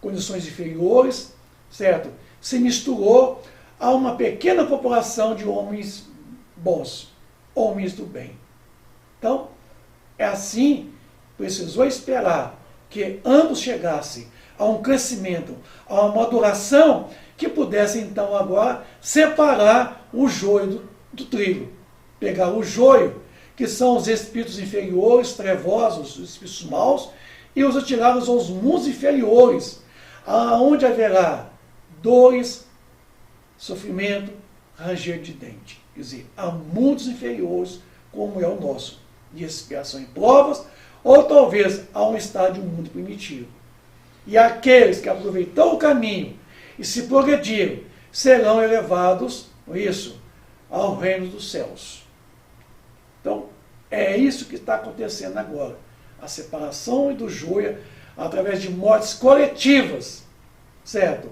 S1: condições inferiores, certo? Se misturou a uma pequena população de homens bons, homens do bem. Então, é assim, precisou esperar que ambos chegassem a um crescimento, a uma maduração, que pudessem então agora separar o joio do trigo. Pegar o joio, que são os espíritos inferiores, trevosos, os espíritos maus, e os atirá-los aos mundos inferiores, aonde haverá dores, sofrimento, ranger de dente. Quer dizer, há mundos inferiores, como é o nosso, de expiação e provas, ou talvez há um estado de um mundo primitivo. E aqueles que aproveitam o caminho e se progrediram, serão elevados, isso, ao reino dos céus. Então, é isso que está acontecendo agora. A separação do joio através de mortes coletivas, certo?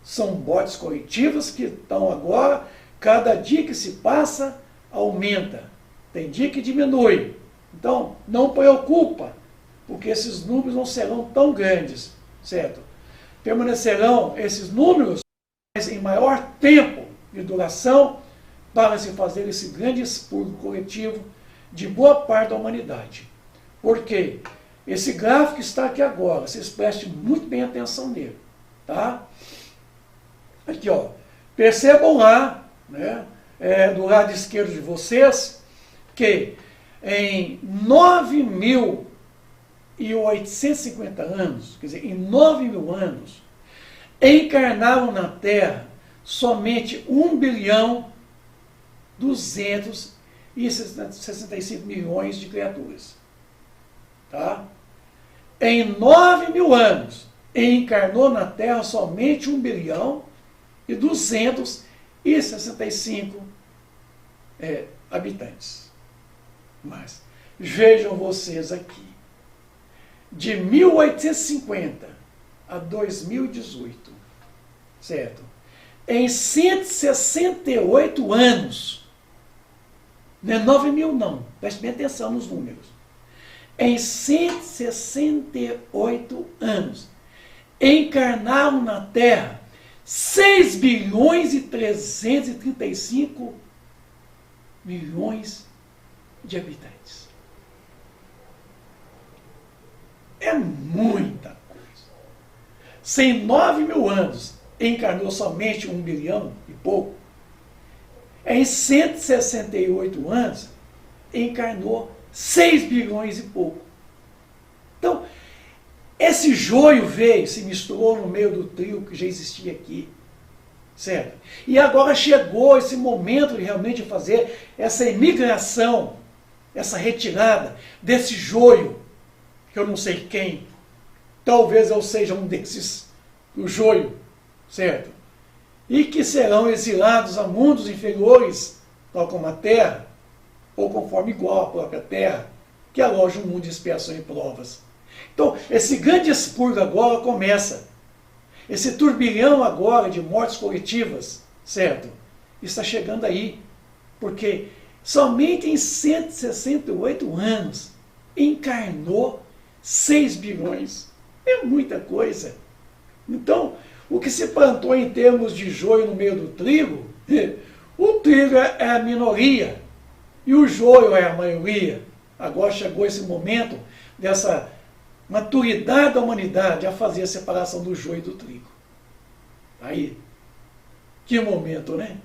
S1: São mortes coletivas que estão agora, cada dia que se passa, aumenta. Tem dia que diminui. Então, não preocupa, porque esses números não serão tão grandes, certo? Permanecerão esses números em maior tempo de duração para se fazer esse grande expurgo coletivo de boa parte da humanidade. Por quê? Esse gráfico está aqui agora, vocês prestem muito bem atenção nele, tá? Aqui, ó, percebam lá, né, do lado esquerdo de vocês, que em 9.850 anos, quer dizer, em 9.000 anos, encarnaram na Terra somente 1.265.000.000 de criaturas. Tá? Em 9.000 anos, encarnou na Terra somente 1.265.000.000 habitantes. Mas vejam vocês aqui, de 1850 a 2018, certo? Em 168 anos, não é 9.000 não, preste bem atenção nos números. Em 168 anos, encarnaram na Terra 6.335.000.000 de habitantes. É muita coisa. Se em 9.000 anos encarnou somente 1 bilhão e pouco, em 168 anos encarnou 6 bilhões e pouco. Então, esse joio veio, se misturou no meio do trigo que já existia aqui. Certo? E agora chegou esse momento de realmente fazer essa imigração, essa retirada desse joio, que eu não sei quem, talvez eu seja um desses, o joio, certo? E que serão exilados a mundos inferiores, tal como a Terra, ou conforme igual à própria Terra, que aloja um mundo de expiação e provas. Então, esse grande expurgo agora começa. Esse turbilhão agora de mortes coletivas, certo? Está chegando aí, porque somente em 168 anos encarnou 6 bilhões. É muita coisa. Então, o que se plantou em termos de joio no meio do trigo, o trigo é a minoria e o joio é a maioria. Agora chegou esse momento dessa maturidade da humanidade a fazer a separação do joio e do trigo. Aí, que momento, né?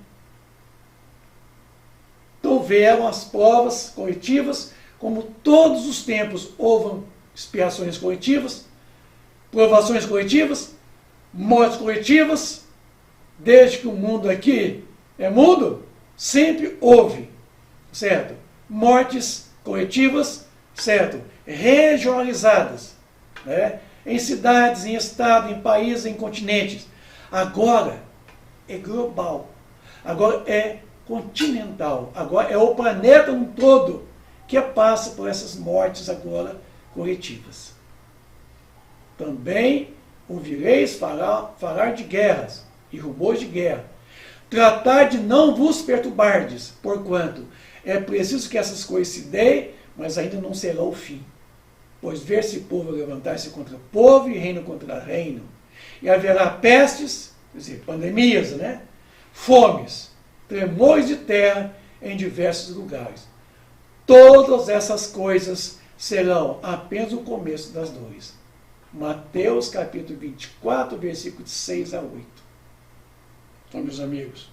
S1: Então vieram as provas coletivas, como todos os tempos houve expiações coletivas, provações coletivas, mortes coletivas, desde que o mundo aqui é mundo, sempre houve, certo? Mortes coletivas, certo? Regionalizadas, né? Em cidades, em estados, em países, em continentes. Agora é global, agora é continental, agora é o planeta um todo que passa por essas mortes agora coletivas. Também ouvireis falar de guerras e rumores de guerra. Tratar de não vos perturbardes, porquanto é preciso que essas coisas se deem, mas ainda não será o fim. Pois ver-se povo levantar-se contra povo e reino contra reino. E haverá pestes, quer dizer, pandemias, né? Fomes, tremores de terra em diversos lugares. Todas essas coisas serão apenas o começo das dores. Mateus capítulo 24, versículos de 6 a 8. Então, meus amigos,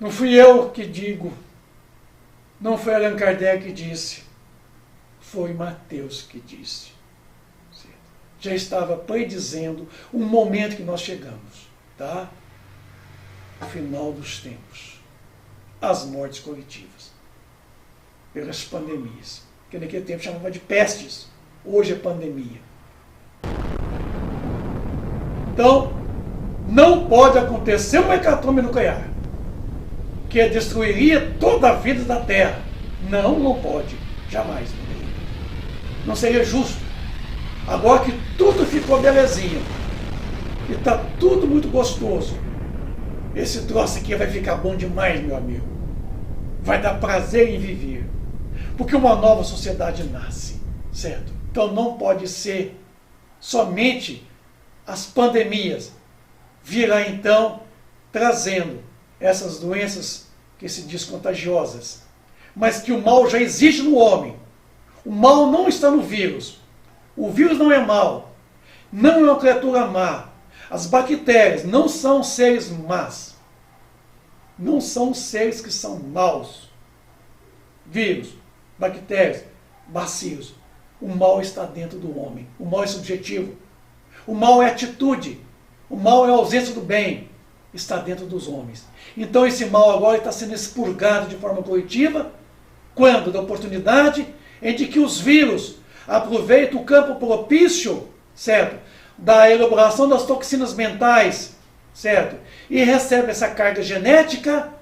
S1: não fui eu que digo, não foi Allan Kardec que disse, foi Mateus que disse. Já estava predizendo o momento que nós chegamos, tá? O final dos tempos. As mortes coletivas. Pelas pandemias. Que naquele tempo chamava de pestes. Hoje é pandemia. Então, não pode acontecer uma hecatombe nuclear que destruiria toda a vida da Terra. Não, não pode. Jamais. Não seria justo. Agora que tudo ficou belezinha, que está tudo muito gostoso, esse troço aqui vai ficar bom demais, meu amigo. Vai dar prazer em viver. Porque uma nova sociedade nasce, certo? Então não pode ser somente as pandemias virá então trazendo essas doenças que se diz contagiosas, mas que o mal já existe no homem. O mal não está no vírus. O vírus não é mau, não é uma criatura má. As bactérias não são seres más. Não são seres que são maus. Vírus, bactérias, bacilos. O mal está dentro do homem. O mal é subjetivo. O mal é atitude. O mal é a ausência do bem, está dentro dos homens. Então esse mal agora está sendo expurgado de forma coletiva, quando? Da oportunidade em que os vírus aproveitam o campo propício, certo? Da elaboração das toxinas mentais, certo? E recebem essa carga genética,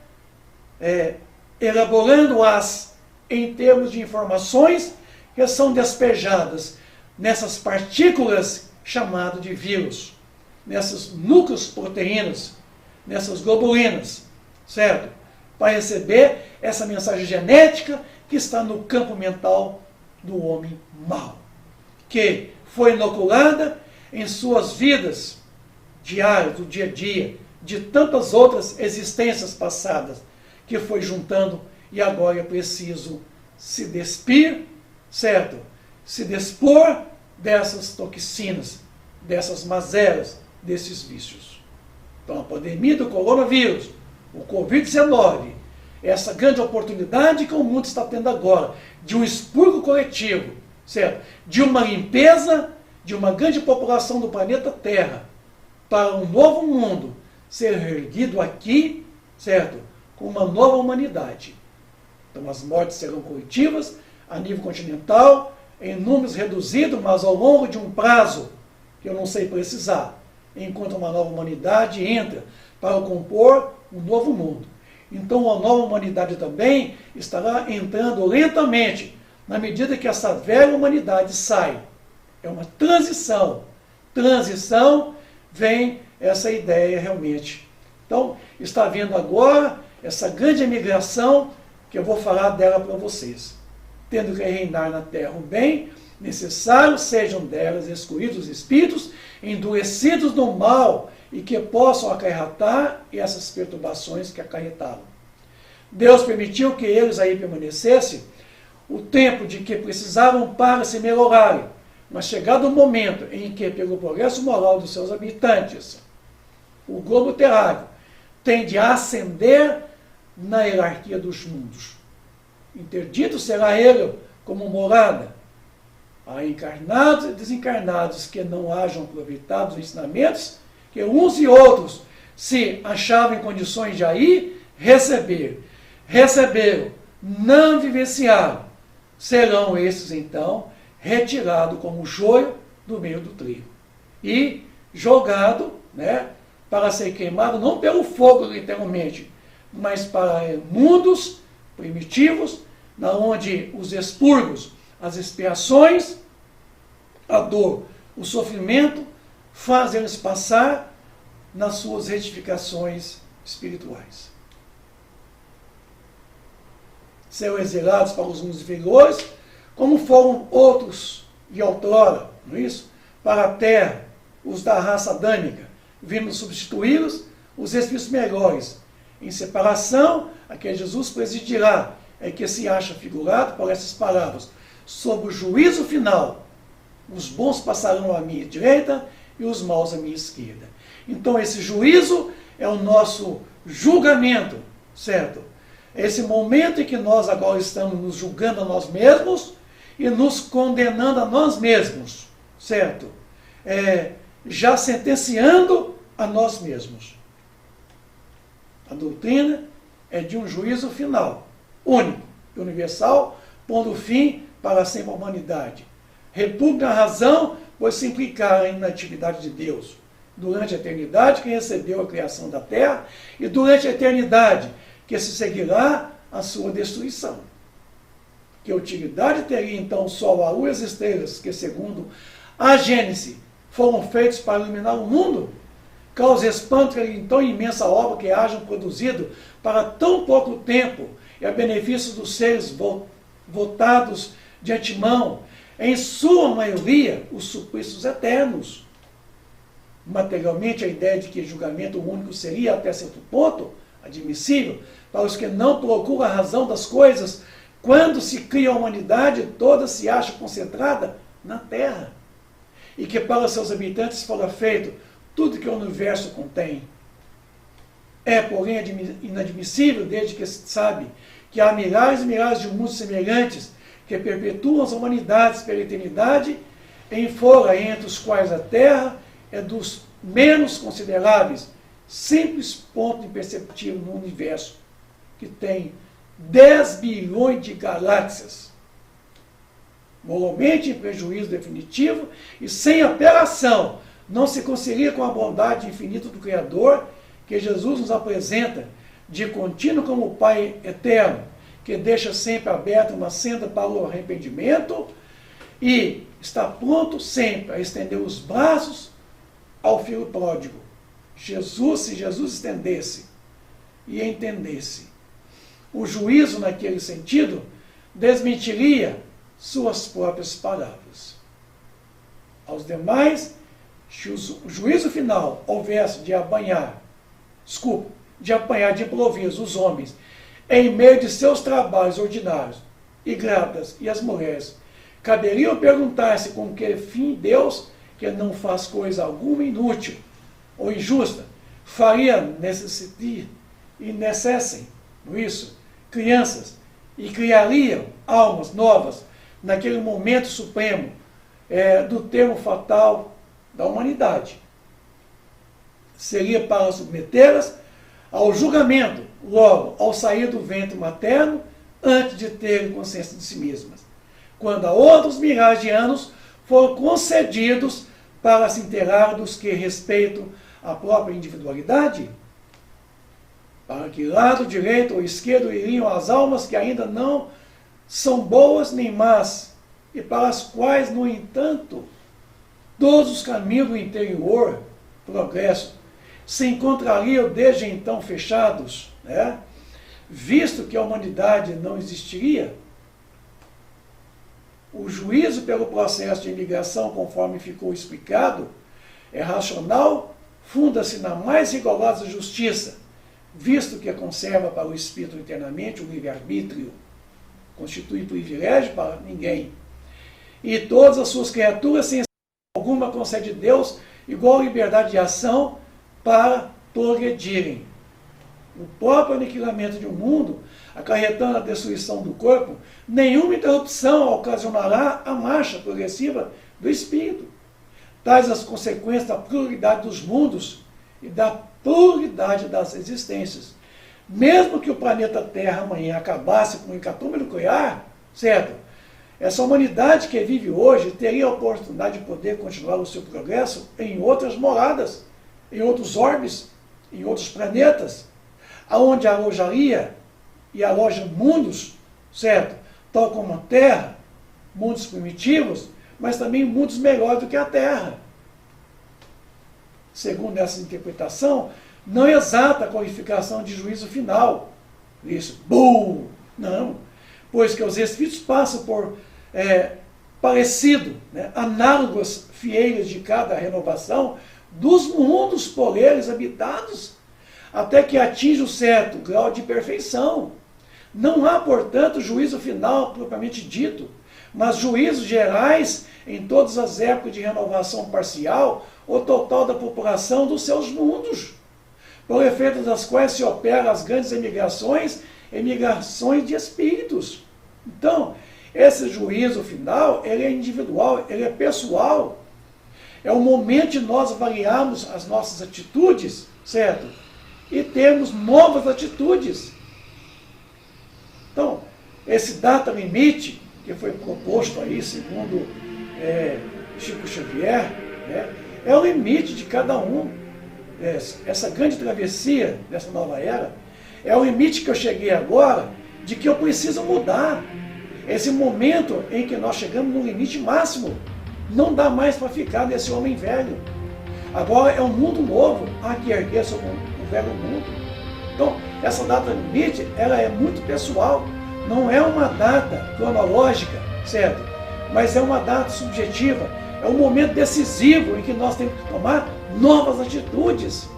S1: elaborando-as em termos de informações que são despejadas nessas partículas chamadas de vírus, nesses núcleos proteínas, nessas globulinas, certo? Para receber essa mensagem genética que está no campo mental do homem mau, que foi inoculada em suas vidas diárias, do dia a dia, de tantas outras existências passadas, que foi juntando e agora é preciso se despir, certo? Se despor dessas toxinas, dessas mazelas, desses vícios. Então a pandemia do coronavírus, o Covid-19, essa grande oportunidade que o mundo está tendo agora, de um expurgo coletivo, certo? De uma limpeza de uma grande população do planeta Terra, para um novo mundo ser erguido aqui, certo? Com uma nova humanidade. Então as mortes serão coletivas, a nível continental, em números reduzidos, mas ao longo de um prazo, que eu não sei precisar, enquanto uma nova humanidade entra para compor um novo mundo. Então a nova humanidade também estará entrando lentamente, na medida que essa velha humanidade sai. É uma transição. Transição vem essa ideia realmente. Então está havendo agora essa grande emigração, que eu vou falar dela para vocês. Tendo que reinar na terra o bem, necessário sejam delas excluídos os espíritos endurecidos no mal e que possam acarretar essas perturbações que acarretaram. Deus permitiu que eles aí permanecessem o tempo de que precisavam para se melhorarem, mas chegado o momento em que, pelo progresso moral dos seus habitantes, o globo terráqueo tende a ascender na hierarquia dos mundos. Interdito será ele como morada a encarnados e desencarnados que não hajam aproveitado os ensinamentos que uns e outros se achavam em condições de aí receberam, não vivenciaram, serão esses então retirados como joio do meio do trigo e jogado, para ser queimado não pelo fogo literalmente, mas para mundos primitivos, na onde os expurgos, as expiações, a dor, o sofrimento, fazem eles passar nas suas retificações espirituais. Serão exilados para os mundos inferiores, como foram outros de outrora, não é isso? Para a terra, os da raça adâmica, vindo substituí-los, os espíritos melhores. Em separação, a que Jesus presidirá, é que se acha figurado por essas palavras. Sob o juízo final, os bons passarão à minha direita e os maus à minha esquerda. Então esse juízo é o nosso julgamento, certo? É esse momento em que nós agora estamos nos julgando a nós mesmos e nos condenando a nós mesmos, certo? Já sentenciando a nós mesmos. A doutrina é de um juízo final, único e universal, pondo fim para sempre à humanidade. Repugna a razão, pois se implicar na atividade de Deus durante a eternidade, que recebeu a criação da terra, e durante a eternidade, que se seguirá a sua destruição. Que utilidade teria então o sol, a lua e as estrelas, que segundo a Gênese foram feitos para iluminar o mundo? Causa espanto que em tão imensa obra que hajam produzido para tão pouco tempo e a benefício dos seres votados de antemão, em sua maioria, os suplícios eternos. Materialmente, a ideia de que julgamento único seria, até certo ponto, admissível para os que não procuram a razão das coisas, quando se cria a humanidade, toda se acha concentrada na Terra, e que para seus habitantes fora feito tudo que o universo contém. É, porém, inadmissível, desde que se sabe que há milhares e milhares de mundos semelhantes que perpetuam as humanidades pela eternidade, em fora entre os quais a Terra é dos menos consideráveis, simples ponto imperceptível no universo, que tem 10 bilhões de galáxias. Moralmente em prejuízo definitivo e sem apelação, não se concilia com a bondade infinita do Criador, que Jesus nos apresenta de contínuo como o Pai eterno, que deixa sempre aberta uma senda para o arrependimento e está pronto sempre a estender os braços ao filho pródigo. Se Jesus estendesse e entendesse o juízo naquele sentido, desmentiria suas próprias palavras. Aos demais, se o juízo final houvesse de apanhar de improviso os homens em meio de seus trabalhos ordinários, e grávidas e as mulheres, caberiam perguntar-se com que fim Deus, que não faz coisa alguma inútil ou injusta, faria necessitar e necessem, não isso, crianças, e criariam almas novas naquele momento supremo do termo fatal da humanidade. Seria para submetê-las ao julgamento, logo, ao sair do ventre materno, antes de terem consciência de si mesmas, quando a outros milhares de anos foram concedidos para se inteirar dos que respeitam a própria individualidade? Para que lado direito ou esquerdo iriam as almas que ainda não são boas nem más, e para as quais, no entanto, todos os caminhos do interior, progresso, se encontrariam desde então fechados, né? Visto que a humanidade não existiria? O juízo pelo processo de imigração, conforme ficou explicado, é racional, funda-se na mais rigorosa justiça, visto que conserva para o espírito eternamente o livre-arbítrio, constitui privilégio para ninguém. E todas as suas criaturas, sem alguma, concede Deus igual liberdade de ação para progredirem. O próprio aniquilamento de um mundo, acarretando a destruição do corpo, nenhuma interrupção ocasionará a marcha progressiva do espírito. Tais as consequências da pluralidade dos mundos e da pluralidade das existências. Mesmo que o planeta Terra amanhã acabasse com o hecatombe nuclear, certo? Essa humanidade que vive hoje teria a oportunidade de poder continuar o seu progresso em outras moradas, em outros orbes, em outros planetas, aonde alojaria e aloja mundos, certo? Tal como a Terra, mundos primitivos, mas também mundos melhores do que a Terra. Segundo essa interpretação, não é exata a qualificação de juízo final. Isso, não. Pois que os espíritos passam por parecido, né, análogos fieiros de cada renovação dos mundos por eles habitados, até que atinja um certo grau de perfeição. Não há, portanto, juízo final propriamente dito, mas juízos gerais em todas as épocas de renovação parcial ou total da população dos seus mundos, por efeito das quais se operam as grandes emigrações de espíritos. Então, esse juízo final, ele é individual, ele é pessoal. É o momento de nós avaliarmos as nossas atitudes, certo? E termos novas atitudes. Então, esse data limite, que foi proposto aí, segundo Chico Xavier, né, é o limite de cada um. Essa grande travessia dessa nova era, é o limite que eu cheguei agora, de que eu preciso mudar. Esse momento em que nós chegamos no limite máximo, não dá mais para ficar nesse homem velho. Agora é um mundo novo, há que erguer sobre o velho mundo. Então, essa data limite, ela é muito pessoal, não é uma data cronológica, certo? Mas é uma data subjetiva, é um momento decisivo em que nós temos que tomar novas atitudes,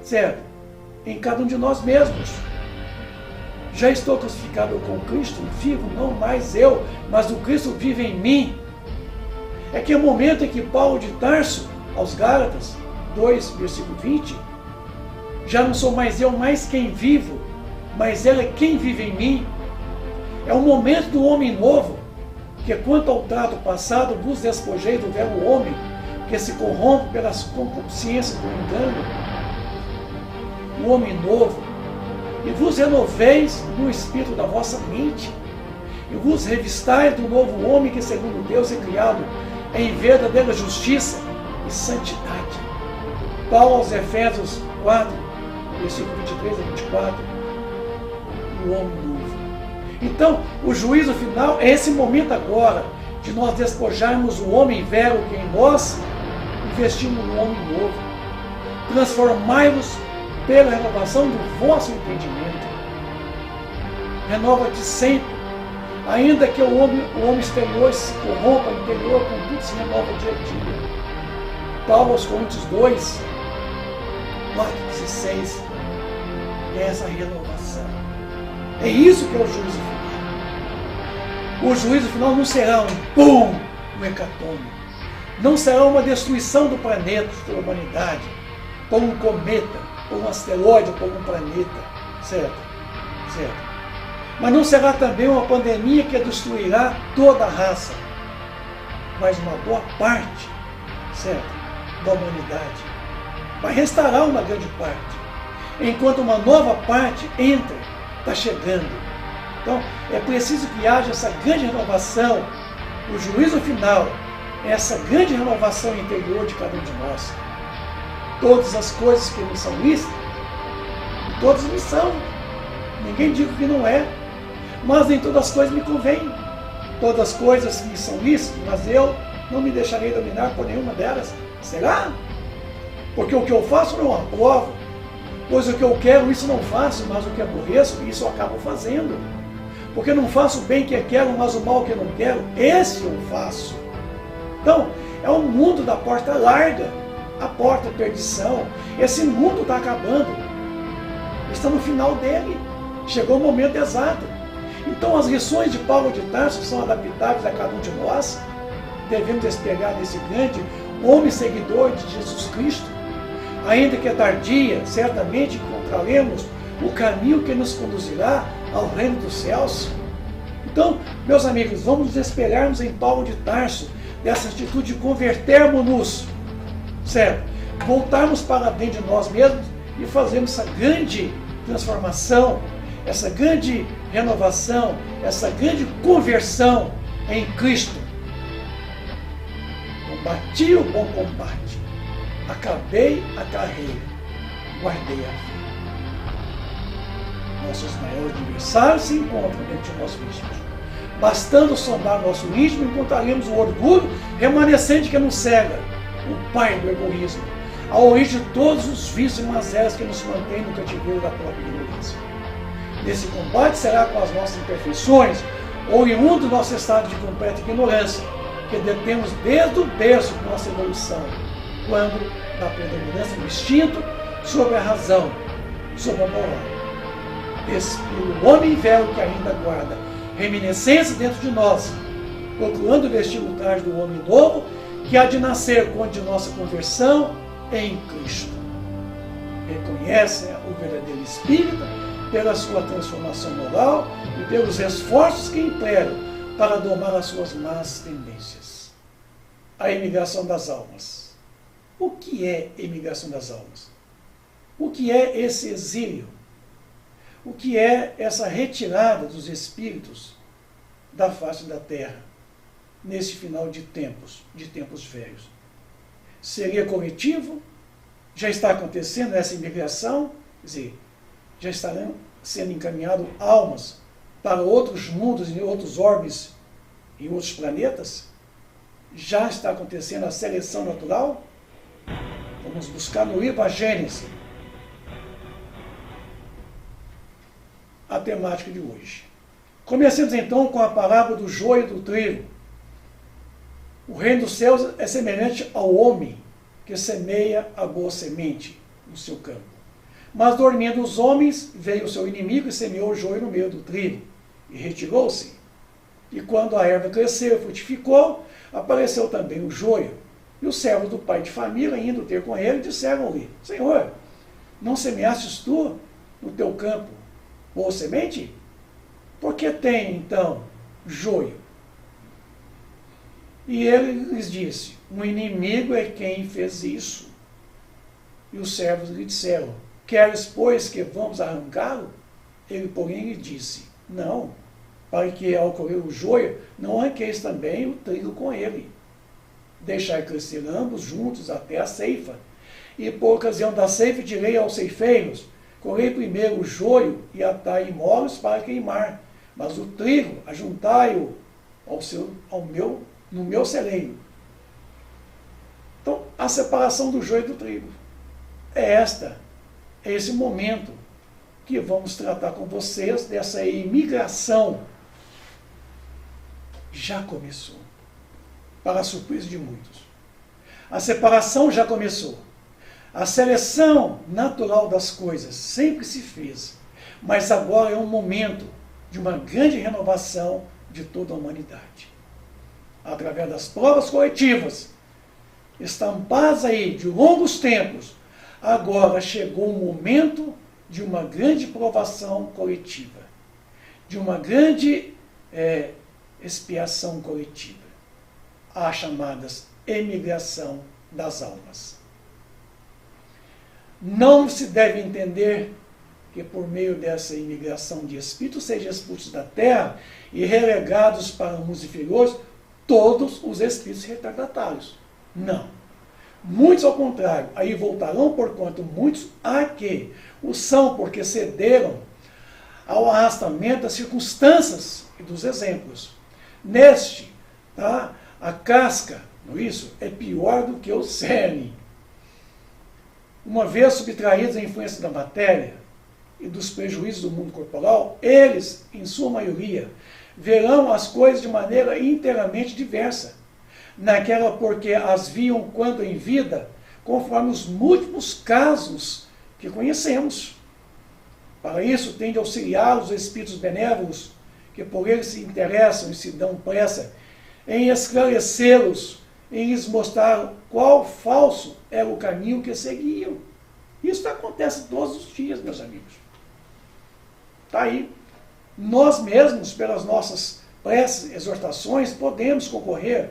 S1: certo? Em cada um de nós mesmos. Já estou crucificado com Cristo, vivo não mais eu, mas o Cristo vive em mim. É que é o momento em que Paulo de Tarso, aos Gálatas 2, versículo 20, já não sou mais eu, mais quem vivo, mas ele é quem vive em mim. É o momento do homem novo, que quanto ao trato passado, vos despojei do velho homem, que se corrompe pelas concupiscências do engano, o homem novo, e vos renoveis no espírito da vossa mente, e vos revistais do novo homem que segundo Deus é criado em verdadeira justiça e santidade. Paulo aos Efésios 4, versículo 23 a 24, o homem novo. Então, o juízo final é esse momento agora, de nós despojarmos o homem velho que é em nós, e vestirmos um homem novo. Transformai-vos pela renovação do vosso entendimento. Renova-te sempre, ainda que o homem exterior se corrompa, o interior, contudo, se renova dia a dia. Paulo aos Coríntios 2, 4, 16, é essa renovação. É isso que é o juízo final. O juízo final não será um hecatombe. Não será uma destruição do planeta, da humanidade, por um cometa, por um asteroide, por um planeta. Certo? Certo. Mas não será também uma pandemia que destruirá toda a raça, mas uma boa parte, certo, da humanidade. Mas restará uma grande parte, enquanto uma nova parte entra, está chegando. Então, é preciso que haja essa grande renovação, o juízo final, essa grande renovação interior de cada um de nós. Todas as coisas que me são lícitas, todas me são. Ninguém diz que não é. Mas nem todas as coisas me convêm. Todas as coisas me são lícitas, mas eu não me deixarei dominar por nenhuma delas. Será? Porque o que eu faço não aprovo. Pois o que eu quero, isso não faço, mas o que aborreço, isso eu acabo fazendo. Porque não faço o bem que quero, mas o mal que não quero, esse eu faço. Então, é um mundo da porta larga, a porta da perdição. Esse mundo está acabando. Está no final dele. Chegou o momento exato. Então, as lições de Paulo de Tarso são adaptáveis a cada um de nós. Devemos despegar desse grande homem seguidor de Jesus Cristo. Ainda que é tardia, certamente encontraremos o caminho que nos conduzirá ao reino dos céus. Então, meus amigos, vamos nos espelharmos em Paulo de Tarso, dessa atitude de convertermos-nos, certo? Voltarmos para dentro de nós mesmos e fazermos essa grande transformação, essa grande renovação, essa grande conversão em Cristo. Combati o bom combate, acabei a carreira, guardei a fé. Nossos maiores adversários se encontram dentro de nós mesmos. Bastando sondar nosso íntimo, encontraremos o orgulho remanescente que nos cega, o pai do egoísmo, a origem de todos os vícios e mazelas que nos mantêm no cativeiro da própria ignorância. Nesse combate será com as nossas imperfeições, oriundo do nosso estado de completa ignorância, que detemos desde o berço de nossa evolução, quando da predominância do instinto sobre a razão, sobre a moral. O homem velho que ainda guarda reminiscências dentro de nós, procurando vestir o traje do homem novo, que há de nascer quando de nossa conversão em Cristo. Reconhece o verdadeiro espírita pela sua transformação moral e pelos esforços que empregam para domar as suas más tendências. A imigração das almas. O que é a imigração das almas? O que é esse exílio? O que é essa retirada dos espíritos da face da terra, nesse final de tempos velhos? Seria coletivo? Já está acontecendo essa imigração? Quer dizer, já estarão sendo encaminhadas almas para outros mundos, em outros orbes, em outros planetas? Já está acontecendo a seleção natural? Vamos buscar no livro A Gênese a temática de hoje. Comecemos então com a parábola do joio e do trigo. O reino dos céus é semelhante ao homem que semeia a boa semente no seu campo. Mas dormindo os homens, veio o seu inimigo e semeou o joio no meio do trigo, e retirou-se. E quando a erva cresceu e frutificou, apareceu também o joio. E os servos do pai de família, indo ter com ele, disseram-lhe: Senhor, não semeastes tu no teu campo boa semente? Por que tem, então, joio? E ele lhes disse, um inimigo é quem fez isso. E os servos lhe disseram, queres, pois, que vamos arrancá-lo? Ele, porém, lhe disse, não, para que ao colher o joio, não arranqueis também o trigo com ele. Deixai crescer ambos juntos até a ceifa. E por ocasião da ceifa direi aos ceifeiros, colhei primeiro o joio e atai molos para queimar, mas o trigo ajuntai-o no meu celeiro. Então, a separação do joio e do trigo. É esse momento que vamos tratar com vocês dessa imigração. Já começou, para a surpresa de muitos. A separação já começou. A seleção natural das coisas sempre se fez, mas agora é um momento de uma grande renovação de toda a humanidade. Através das provas coletivas, estampadas aí de longos tempos, agora chegou o momento de uma grande provação coletiva, de uma grande expiação coletiva, as chamadas emigração das almas. Não se deve entender que por meio dessa imigração de espíritos sejam expulsos da terra e relegados para mundos inferiores todos os espíritos retardatários. Não. Muitos, ao contrário, aí voltarão por quanto muitos há que o são porque cederam ao arrastamento das circunstâncias e dos exemplos. Neste, a casca, não é isso? É pior do que o cerne. Uma vez subtraídos à influência da matéria e dos prejuízos do mundo corporal, eles, em sua maioria, verão as coisas de maneira inteiramente diversa. Naquela porque as viam quando em vida, conforme os múltiplos casos que conhecemos. Para isso, tem de auxiliar os espíritos benévolos, que por eles se interessam e se dão pressa em esclarecê-los, em lhes mostrar qual falso era o caminho que seguiam. Isso acontece todos os dias, meus amigos. Está aí. Nós mesmos, pelas nossas preces, exortações, podemos concorrer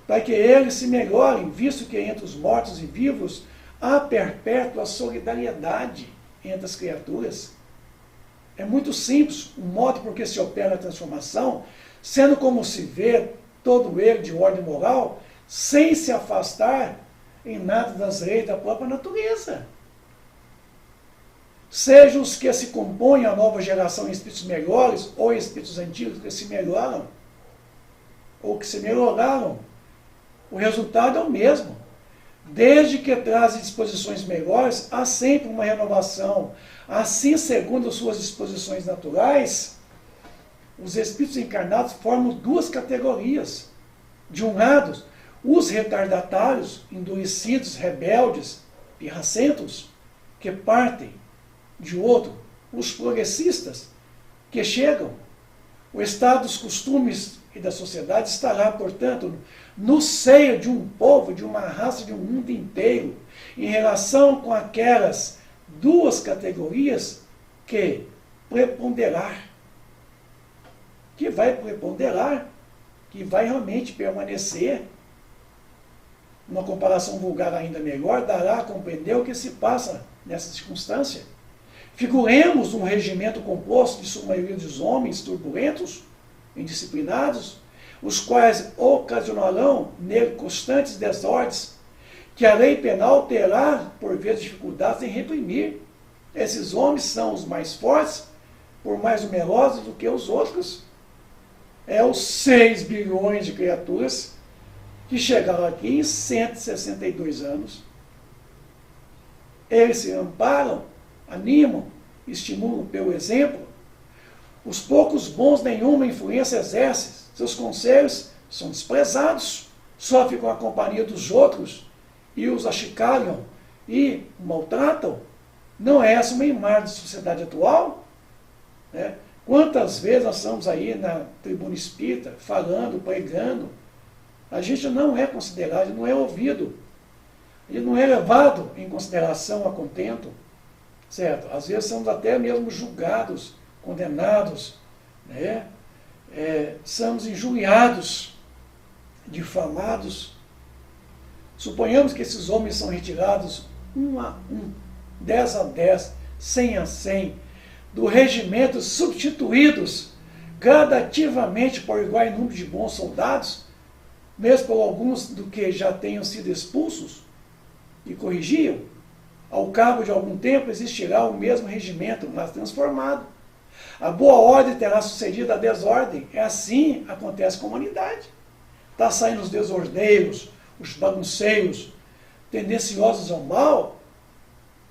S1: para que eles se melhorem, visto que entre os mortos e vivos há perpétua solidariedade entre as criaturas. É muito simples o modo por que se opera a transformação, sendo como se vê todo ele de ordem moral, sem se afastar em nada das leis da própria natureza. Sejam os que se compõem a nova geração em espíritos melhores, ou espíritos antigos que se melhoram, ou que se melhoraram, o resultado é o mesmo. Desde que trazem disposições melhores, há sempre uma renovação. Assim, segundo suas disposições naturais, os espíritos encarnados formam duas categorias. De um lado, os retardatários, endurecidos, rebeldes, pirracentos, que partem. De outro, os progressistas, que chegam. O estado dos costumes e da sociedade estará, portanto, no seio de um povo, de uma raça, de um mundo inteiro, em relação com aquelas duas categorias que preponderar, que vai preponderar, que vai realmente permanecer. Uma comparação vulgar ainda melhor dará a compreender o que se passa nessa circunstância. Figuremos um regimento composto de sua maioria dos homens turbulentos, indisciplinados, os quais ocasionarão nele constantes desordens, que a lei penal terá, por vezes, dificuldades em reprimir. Esses homens são os mais fortes, por mais numerosos do que os outros. É os 6 bilhões de criaturas que chegaram aqui em 162 anos. Eles se amparam, animam, estimulam pelo exemplo. Os poucos bons nenhuma influência exercem, seus conselhos são desprezados, sofrem com a companhia dos outros e os achicalham e maltratam. Não é essa uma imagem da sociedade atual? Né? Quantas vezes nós estamos aí na tribuna espírita, falando, pregando, a gente não é considerado, não é ouvido, ele não é levado em consideração a contento, certo? Às vezes somos até mesmo julgados, condenados, né? Somos injuriados difamados. Suponhamos que esses homens são retirados 1 a 1, 10 a 10, 100 a 100, do regimento, substituídos gradativamente por igual número de bons soldados, mesmo por alguns do que já tenham sido expulsos e corrigiam. Ao cabo de algum tempo existirá o mesmo regimento, mas transformado. A boa ordem terá sucedido a desordem. É assim acontece com a humanidade. Está saindo os desordeiros, os bagunceiros, tendenciosos ao mal,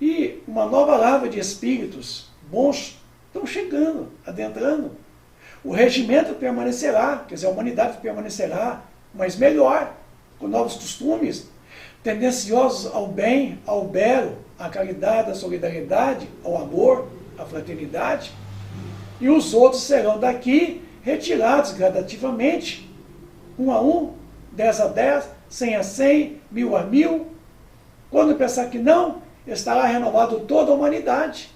S1: e uma nova lava de espíritos bons estão chegando, adentrando. O regimento permanecerá, quer dizer, a humanidade permanecerá, mas melhor, com novos costumes, tendenciosos ao bem, ao belo, à caridade, à solidariedade, ao amor, à fraternidade. E os outros serão daqui retirados gradativamente, 1 a 1, 10 a 10, 100 a 100, 1000 a 1000. Quando pensar que não, estará renovado toda a humanidade.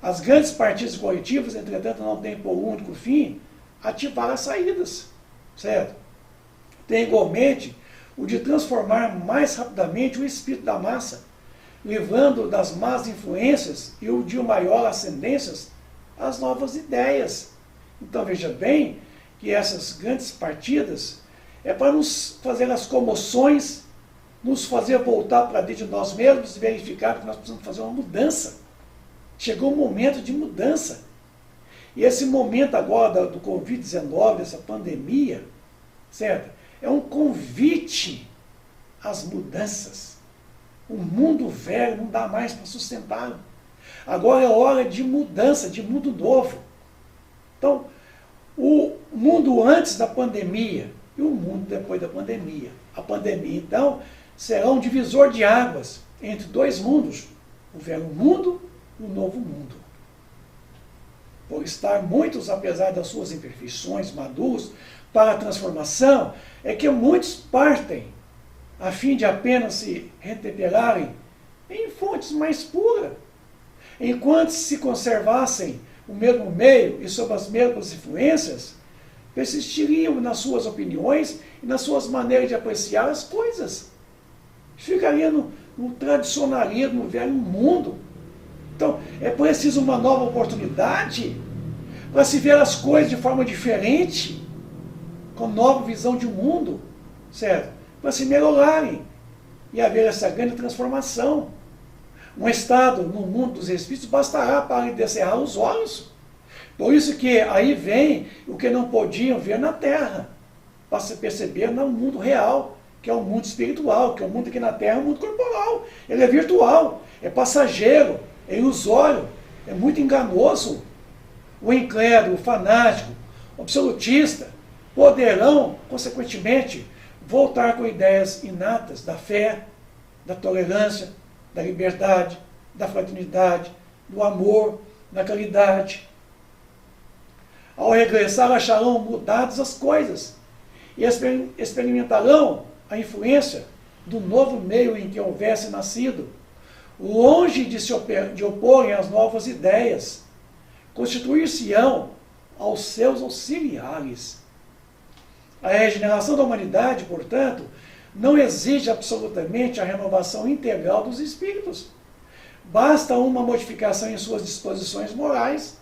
S1: As grandes partidas coletivas, entretanto, não têm por único fim ativar as saídas, certo? Tem igualmente o de transformar mais rapidamente o espírito da massa, livrando das más influências e o de maior ascendências às novas ideias. Então veja bem que essas grandes partidas é para nos fazer as comoções, nos fazer voltar para dentro de nós mesmos e verificar que nós precisamos fazer uma mudança. Chegou um momento de mudança. E esse momento agora do Covid-19, dessa pandemia, certo? É um convite às mudanças. O mundo velho não dá mais para sustentá-lo. Agora é hora de mudança, de mundo novo. Então, o mundo antes da pandemia e o mundo depois da pandemia. A pandemia, então, será um divisor de águas entre dois mundos, o velho mundo e o novo mundo. Por estar muitos, apesar das suas imperfeições, maduros para a transformação, é que muitos partem a fim de apenas se retemperarem em fontes mais puras, enquanto se conservassem o mesmo meio e sob as mesmas influências, persistiriam nas suas opiniões e nas suas maneiras de apreciar as coisas. Ficaria no tradicionalismo, no velho mundo. Então, é preciso uma nova oportunidade para se ver as coisas de forma diferente, com nova visão de mundo, certo? Para se melhorarem e haver essa grande transformação. Um estado no mundo dos espíritos bastará para lhe descerrar os olhos. Por isso que aí vem o que não podiam ver na Terra, para se perceber no mundo real, que é o mundo espiritual, que é o mundo aqui na Terra, é o mundo corporal. Ele é virtual, é passageiro, é ilusório, é muito enganoso. O incrédulo, o fanático, o absolutista, poderão, consequentemente, voltar com ideias inatas da fé, da tolerância, da liberdade, da fraternidade, do amor, da caridade. Ao regressar, acharão mudadas as coisas e experimentarão a influência do novo meio em que houvesse nascido, longe de oporem às novas ideias, constituir-se-ão aos seus auxiliares. A regeneração da humanidade, portanto, não exige absolutamente a renovação integral dos espíritos. Basta uma modificação em suas disposições morais.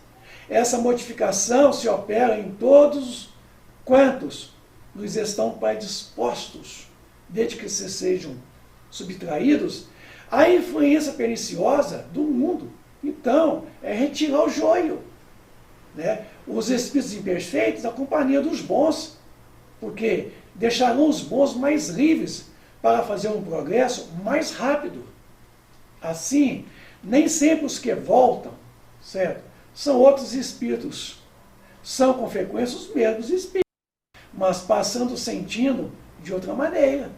S1: Essa modificação se opera em todos quantos nos estão predispostos, desde que se sejam subtraídos à influência perniciosa do mundo. Então, é retirar o joio, né? Os espíritos imperfeitos, a companhia dos bons, porque deixarão os bons mais livres para fazer um progresso mais rápido. Assim, nem sempre os que voltam, certo, são outros espíritos. São, com frequência, os mesmos espíritos, mas passando sentindo de outra maneira.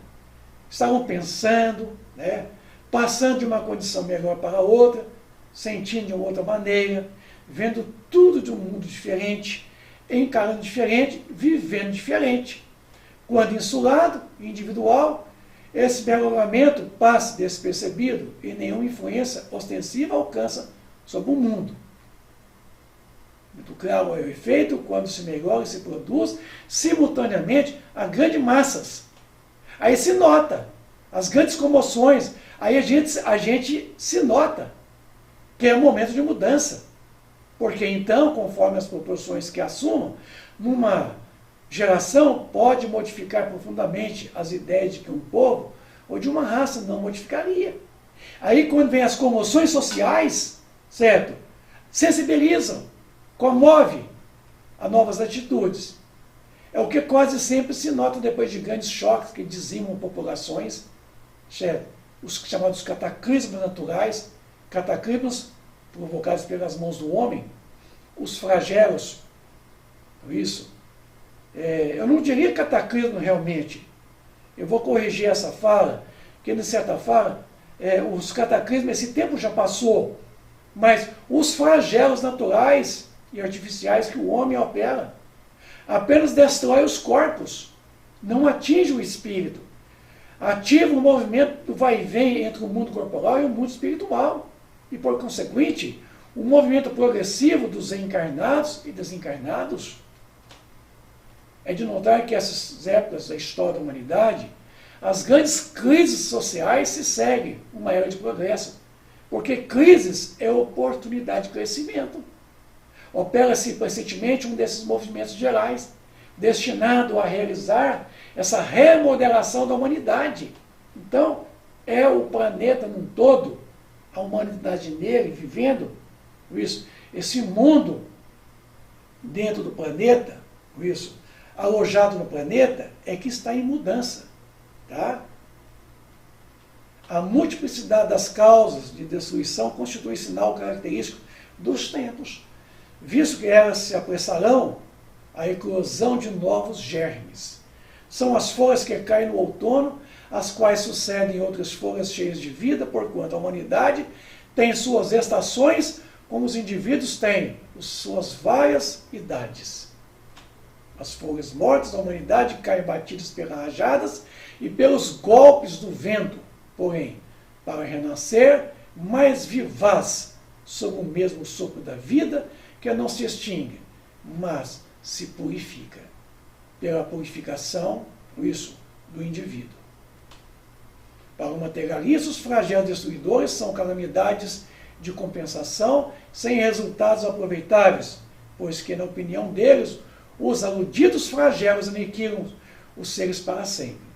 S1: Estavam pensando, né, passando de uma condição melhor para outra, sentindo de uma outra maneira, vendo tudo de um mundo diferente, encarando diferente, vivendo diferente. Quando insulado, individual, esse melhoramento passa despercebido e nenhuma influência ostensiva alcança sobre o mundo. Muito claro é o efeito quando se melhora e se produz simultaneamente a grandes massas. Aí se nota as grandes comoções, aí a gente se nota que é um momento de mudança. Porque então, conforme as proporções que assumam, numa geração pode modificar profundamente as ideias de que um povo ou de uma raça não modificaria. Aí quando vem as comoções sociais, certo? Sensibilizam, comove a novas atitudes. É o que quase sempre se nota depois de grandes choques que dizimam populações, certo? Os chamados cataclismos naturais, cataclismos provocados pelas mãos do homem, os flagelos, isso. Eu não diria cataclismo realmente. Eu vou corrigir essa fala, que de certa fala, os cataclismos, esse tempo já passou, mas os flagelos naturais e artificiais que o homem opera apenas destrói os corpos, não atinge o espírito. Ativa o movimento do vai e vem entre o mundo corporal e o mundo espiritual. E, por consequente, o movimento progressivo dos encarnados e desencarnados. É de notar que essas épocas da história da humanidade, as grandes crises sociais se seguem uma era de progresso. Porque crises é oportunidade de crescimento. Opera-se recentemente um desses movimentos gerais, destinado a realizar essa remodelação da humanidade. Então, é o planeta num todo, a humanidade nele, vivendo isso, esse mundo dentro do planeta, isso, alojado no planeta, é que está em mudança. Tá? A multiplicidade das causas de destruição constitui sinal característico dos tempos, visto que elas se apressarão à eclosão de novos germes. São as folhas que caem no outono, as quais sucedem outras folhas cheias de vida, porquanto a humanidade tem suas estações, como os indivíduos têm suas várias idades. As folhas mortas da humanidade caem batidas pelas rajadas e pelos golpes do vento, porém, para renascer mais vivaz sob o mesmo sopro da vida, que não se extingue, mas se purifica pela purificação, isso, do indivíduo. Para o materialista, os flagelos destruidores são calamidades de compensação sem resultados aproveitáveis, pois que, na opinião deles, os aludidos flagelos aniquilam os seres para sempre.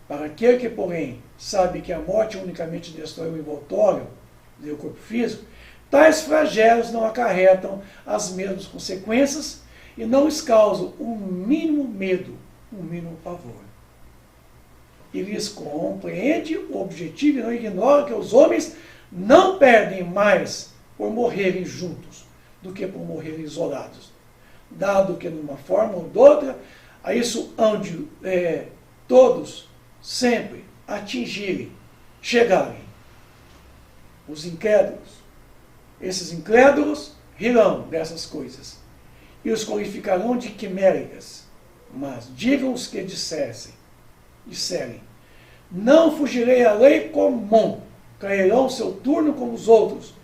S1: Para aquele que, porém, sabe que a morte unicamente destrói o envoltório do corpo físico, tais flagelos não acarretam as mesmas consequências e não lhes causam um mínimo medo, um mínimo pavor. E lhes compreende o objetivo e não ignora que os homens não perdem mais por morrerem juntos do que por morrerem isolados, dado que, de uma forma ou de outra, a isso hão de todos sempre atingirem, chegarem. Os incrédulos, esses incrédulos rirão dessas coisas e os qualificarão de quiméricas, mas digam os que disserem, não fugirei à lei comum, cairão seu turno como os outros,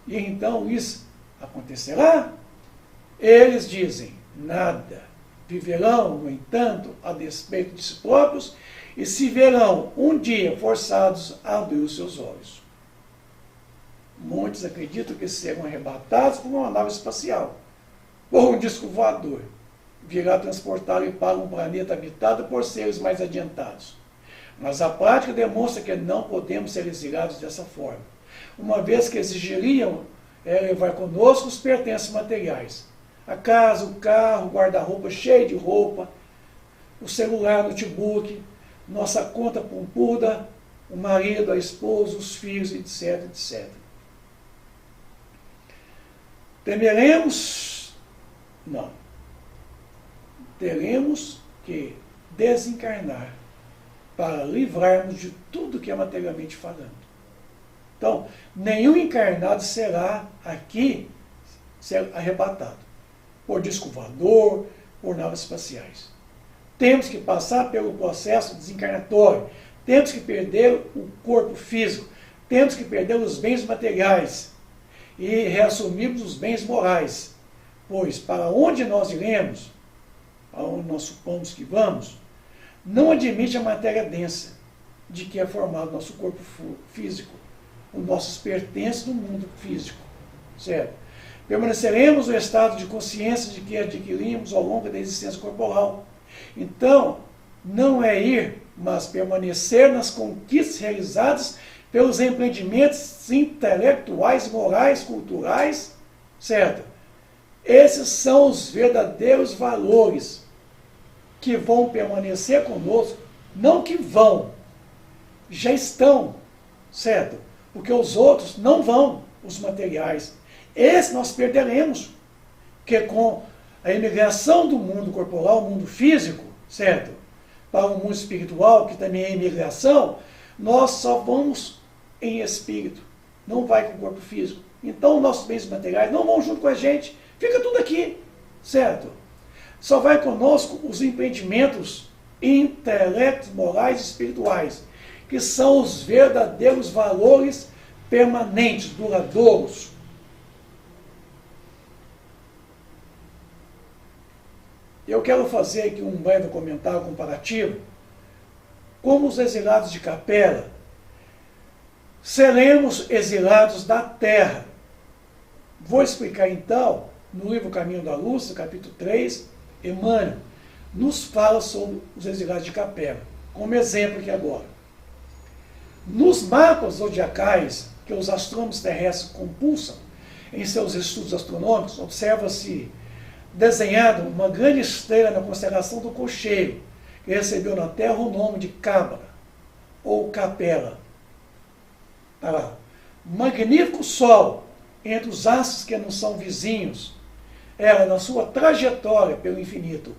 S1: e então isso acontecerá? Eles dizem, nada, viverão, no entanto, a despeito de si próprios, e se verão um dia forçados a abrir os seus olhos. Muitos acreditam que serão arrebatados por uma nave espacial, ou um disco voador, virá transportá-lo para um planeta habitado por seres mais adiantados. Mas a prática demonstra que não podemos ser exilados dessa forma, uma vez que exigiriam levar conosco os pertences materiais. A casa, o carro, o guarda-roupa cheio de roupa, o celular, notebook, nossa conta pompuda, o marido, a esposa, os filhos, etc, etc. Temeremos? Não. Teremos que desencarnar para livrarmos de tudo que é materialmente falando. Então, nenhum encarnado será aqui arrebatado por disco voador, por naves espaciais. Temos que passar pelo processo desencarnatório, temos que perder o corpo físico, temos que perder os bens materiais e reassumirmos os bens morais, pois para onde nós iremos, aonde nós supomos que vamos, não admite a matéria densa de que é formado o nosso corpo físico, os nossos pertences do mundo físico, certo? Permaneceremos no estado de consciência de que adquirimos ao longo da existência corporal. Então, não é ir, mas permanecer nas conquistas realizadas pelos empreendimentos intelectuais, morais, culturais, certo? Esses são os verdadeiros valores que vão permanecer conosco, não que vão, já estão, certo? Porque os outros não vão, os materiais. Esse nós perderemos, porque com a imigração do mundo corporal, o mundo físico, certo? Para o mundo espiritual, que também é imigração, nós só vamos em espírito, não vai com o corpo físico. Então, nossos bens materiais não vão junto com a gente, fica tudo aqui, certo? Só vai conosco os empreendimentos intelectos, morais e espirituais, que são os verdadeiros valores permanentes, duradouros. Eu quero fazer aqui um breve comentário comparativo. Como os exilados de Capela, seremos exilados da terra. Vou explicar então, no livro Caminho da Luz, no capítulo 3, Emmanuel nos fala sobre os exilados de Capela, como exemplo aqui agora. Nos mapas zodiacais que os astrônomos terrestres compulsam em seus estudos astronômicos, observa-se desenhado uma grande estrela na constelação do Cocheiro, que recebeu na Terra o nome de Câmara, ou Capela. Tá lá. Magnífico Sol, entre os astros que não são vizinhos, ela, na sua trajetória pelo infinito,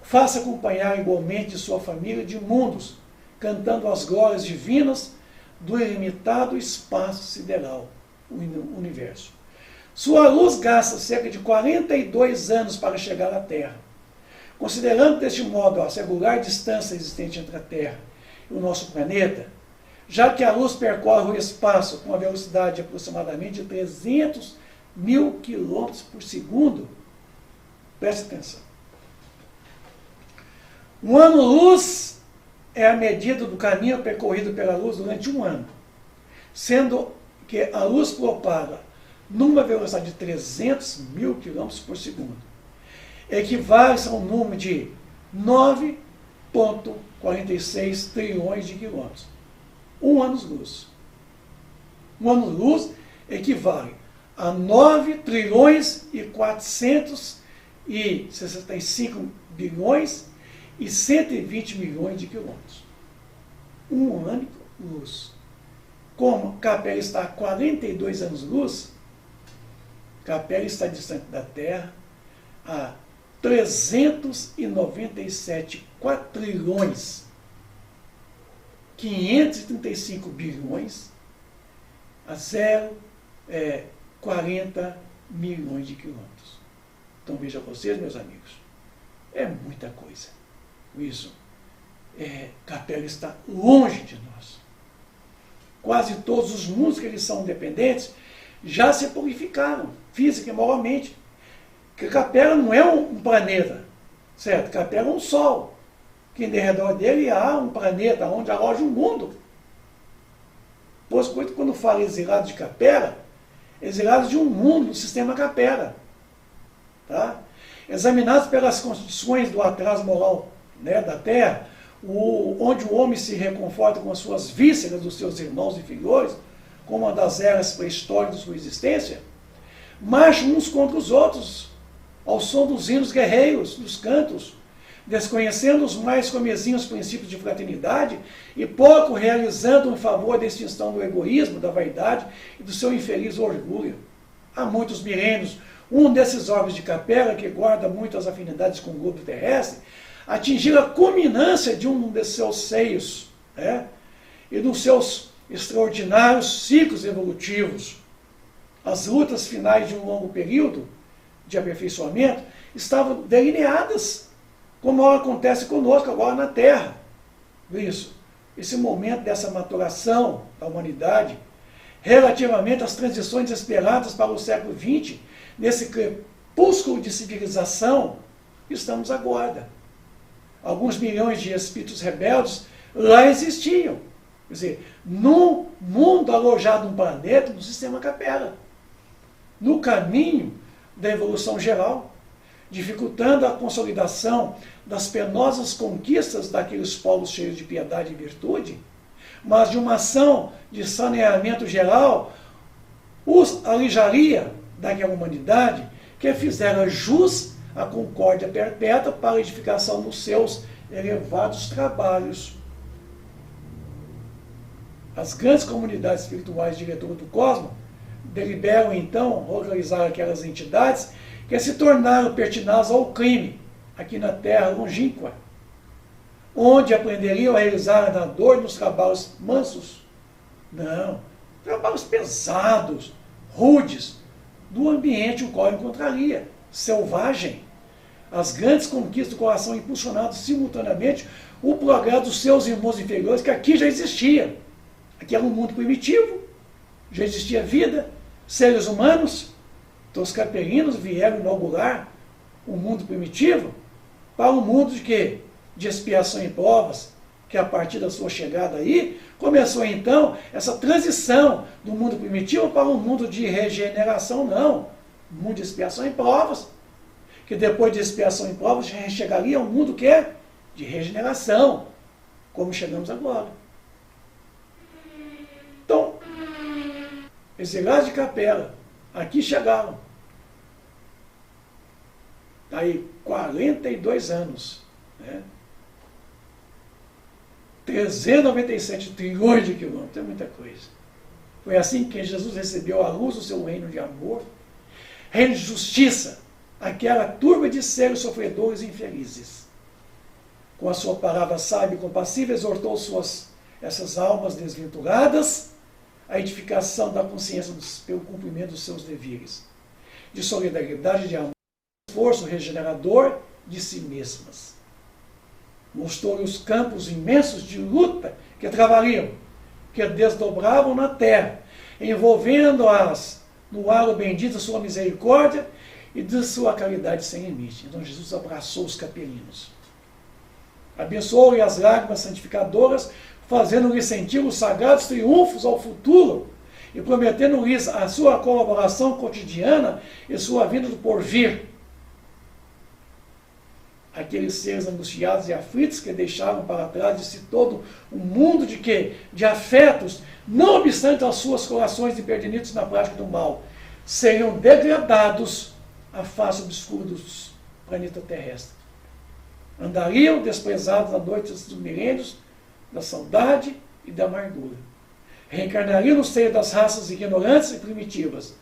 S1: faça acompanhar igualmente de sua família de mundos, cantando as glórias divinas do ilimitado espaço sideral, o universo. Sua luz gasta cerca de 42 anos para chegar à Terra. Considerando deste modo a singular distância existente entre a Terra e o nosso planeta, já que a luz percorre o espaço com a velocidade de aproximadamente 300 mil quilômetros por segundo, preste atenção. Um ano-luz é a medida do caminho percorrido pela luz durante um ano, sendo que a luz propaga numa velocidade de 300 mil quilômetros por segundo. Equivale a um número de 9,46 trilhões de quilômetros. Um ano-luz. Um ano-luz equivale a 9 trilhões e 465 bilhões e 120 milhões de quilômetros. Um ano-luz. Como Capela está a 42 anos-luz, Capela está distante da Terra a 397 quatrilhões, 535 bilhões a 0,40 milhões de quilômetros. Então vejam vocês, meus amigos, é muita coisa. Isso, Capela está longe de nós. Quase todos os mundos que eles são dependentes já se purificaram, física e moralmente. Porque Capela não é um planeta, certo? Capela é um sol, que em redor dele há um planeta onde aloja um mundo. Pois quando fala exilado de Capela, exilado de um mundo, do sistema Capela. Tá? Examinados pelas condições do atraso moral, né, da Terra, onde o homem se reconforta com as suas vísceras dos seus irmãos inferiores, como uma das eras pré-históricas de sua existência, marcham uns contra os outros, ao som dos hinos guerreiros, dos cantos, desconhecendo os mais comezinhos princípios de fraternidade e pouco realizando em favor da extinção do egoísmo, da vaidade e do seu infeliz orgulho. Há muitos milênios, um desses órgãos de Capela, que guarda muitas afinidades com o globo terrestre, atingiu a culminância de um de seus seios, né? E dos seus extraordinários ciclos evolutivos. As lutas finais de um longo período de aperfeiçoamento estavam delineadas, como acontece conosco agora na Terra. Isso, esse momento dessa maturação da humanidade, relativamente às transições esperadas para o século XX, nesse crepúsculo de civilização estamos agora. Alguns milhões de espíritos rebeldes lá existiam. Quer dizer, no mundo alojado num planeta, no sistema Capela. No caminho da evolução geral, dificultando a consolidação das penosas conquistas daqueles povos cheios de piedade e virtude, mas de uma ação de saneamento geral, os alijaria daquela humanidade que fizera jus à concórdia perpétua para a edificação dos seus elevados trabalhos. As grandes comunidades espirituais diretoras do cosmos deliberam, então, organizar aquelas entidades que se tornaram pertinazes ao crime, aqui na Terra longínqua, onde aprenderiam a realizar na dor nos trabalhos mansos. Não, trabalhos pesados, rudes, do ambiente o qual encontraria, selvagem. As grandes conquistas do coração impulsionando simultaneamente o progresso dos seus irmãos inferiores, que aqui já existia. Aqui era um mundo primitivo, já existia vida, seres humanos. Então os capelinos vieram inaugurar um mundo primitivo para um mundo de quê? De expiação e provas, que a partir da sua chegada aí, começou então essa transição do mundo primitivo para um mundo de regeneração, não. Um mundo de expiação e provas, que depois de expiação e provas chegaria a um mundo que é de regeneração, como chegamos agora. Então, exilados de Capela, aqui chegaram. Está aí 42 anos. Né? 397 trilhões de quilômetros, é muita coisa. Foi assim que Jesus recebeu a luz do seu reino de amor, reino de justiça, aquela turba de seres sofredores e infelizes. Com a sua palavra sábia e compassiva, exortou essas almas desventuradas à edificação da consciência pelo cumprimento dos seus deveres, de solidariedade, de amor, esforço regenerador de si mesmas. Mostrou-lhe os campos imensos de luta que travariam, que desdobravam na terra, envolvendo-as no halo bendito da sua misericórdia e de sua caridade sem limite. Então Jesus abraçou os capelinos. Abençoou-lhe as lágrimas santificadoras, fazendo-lhe sentir os sagrados triunfos ao futuro e prometendo-lhes a sua colaboração cotidiana e sua vinda do porvir. Aqueles seres angustiados e aflitos que deixavam para trás de si todo um mundo de quê? De afetos, não obstante as suas corações impertinidos na prática do mal, seriam degradados à face obscura dos planetas terrestres. Andariam desprezados à noite dos milênios da saudade e da amargura. Reencarnariam no seio das raças ignorantes e primitivas,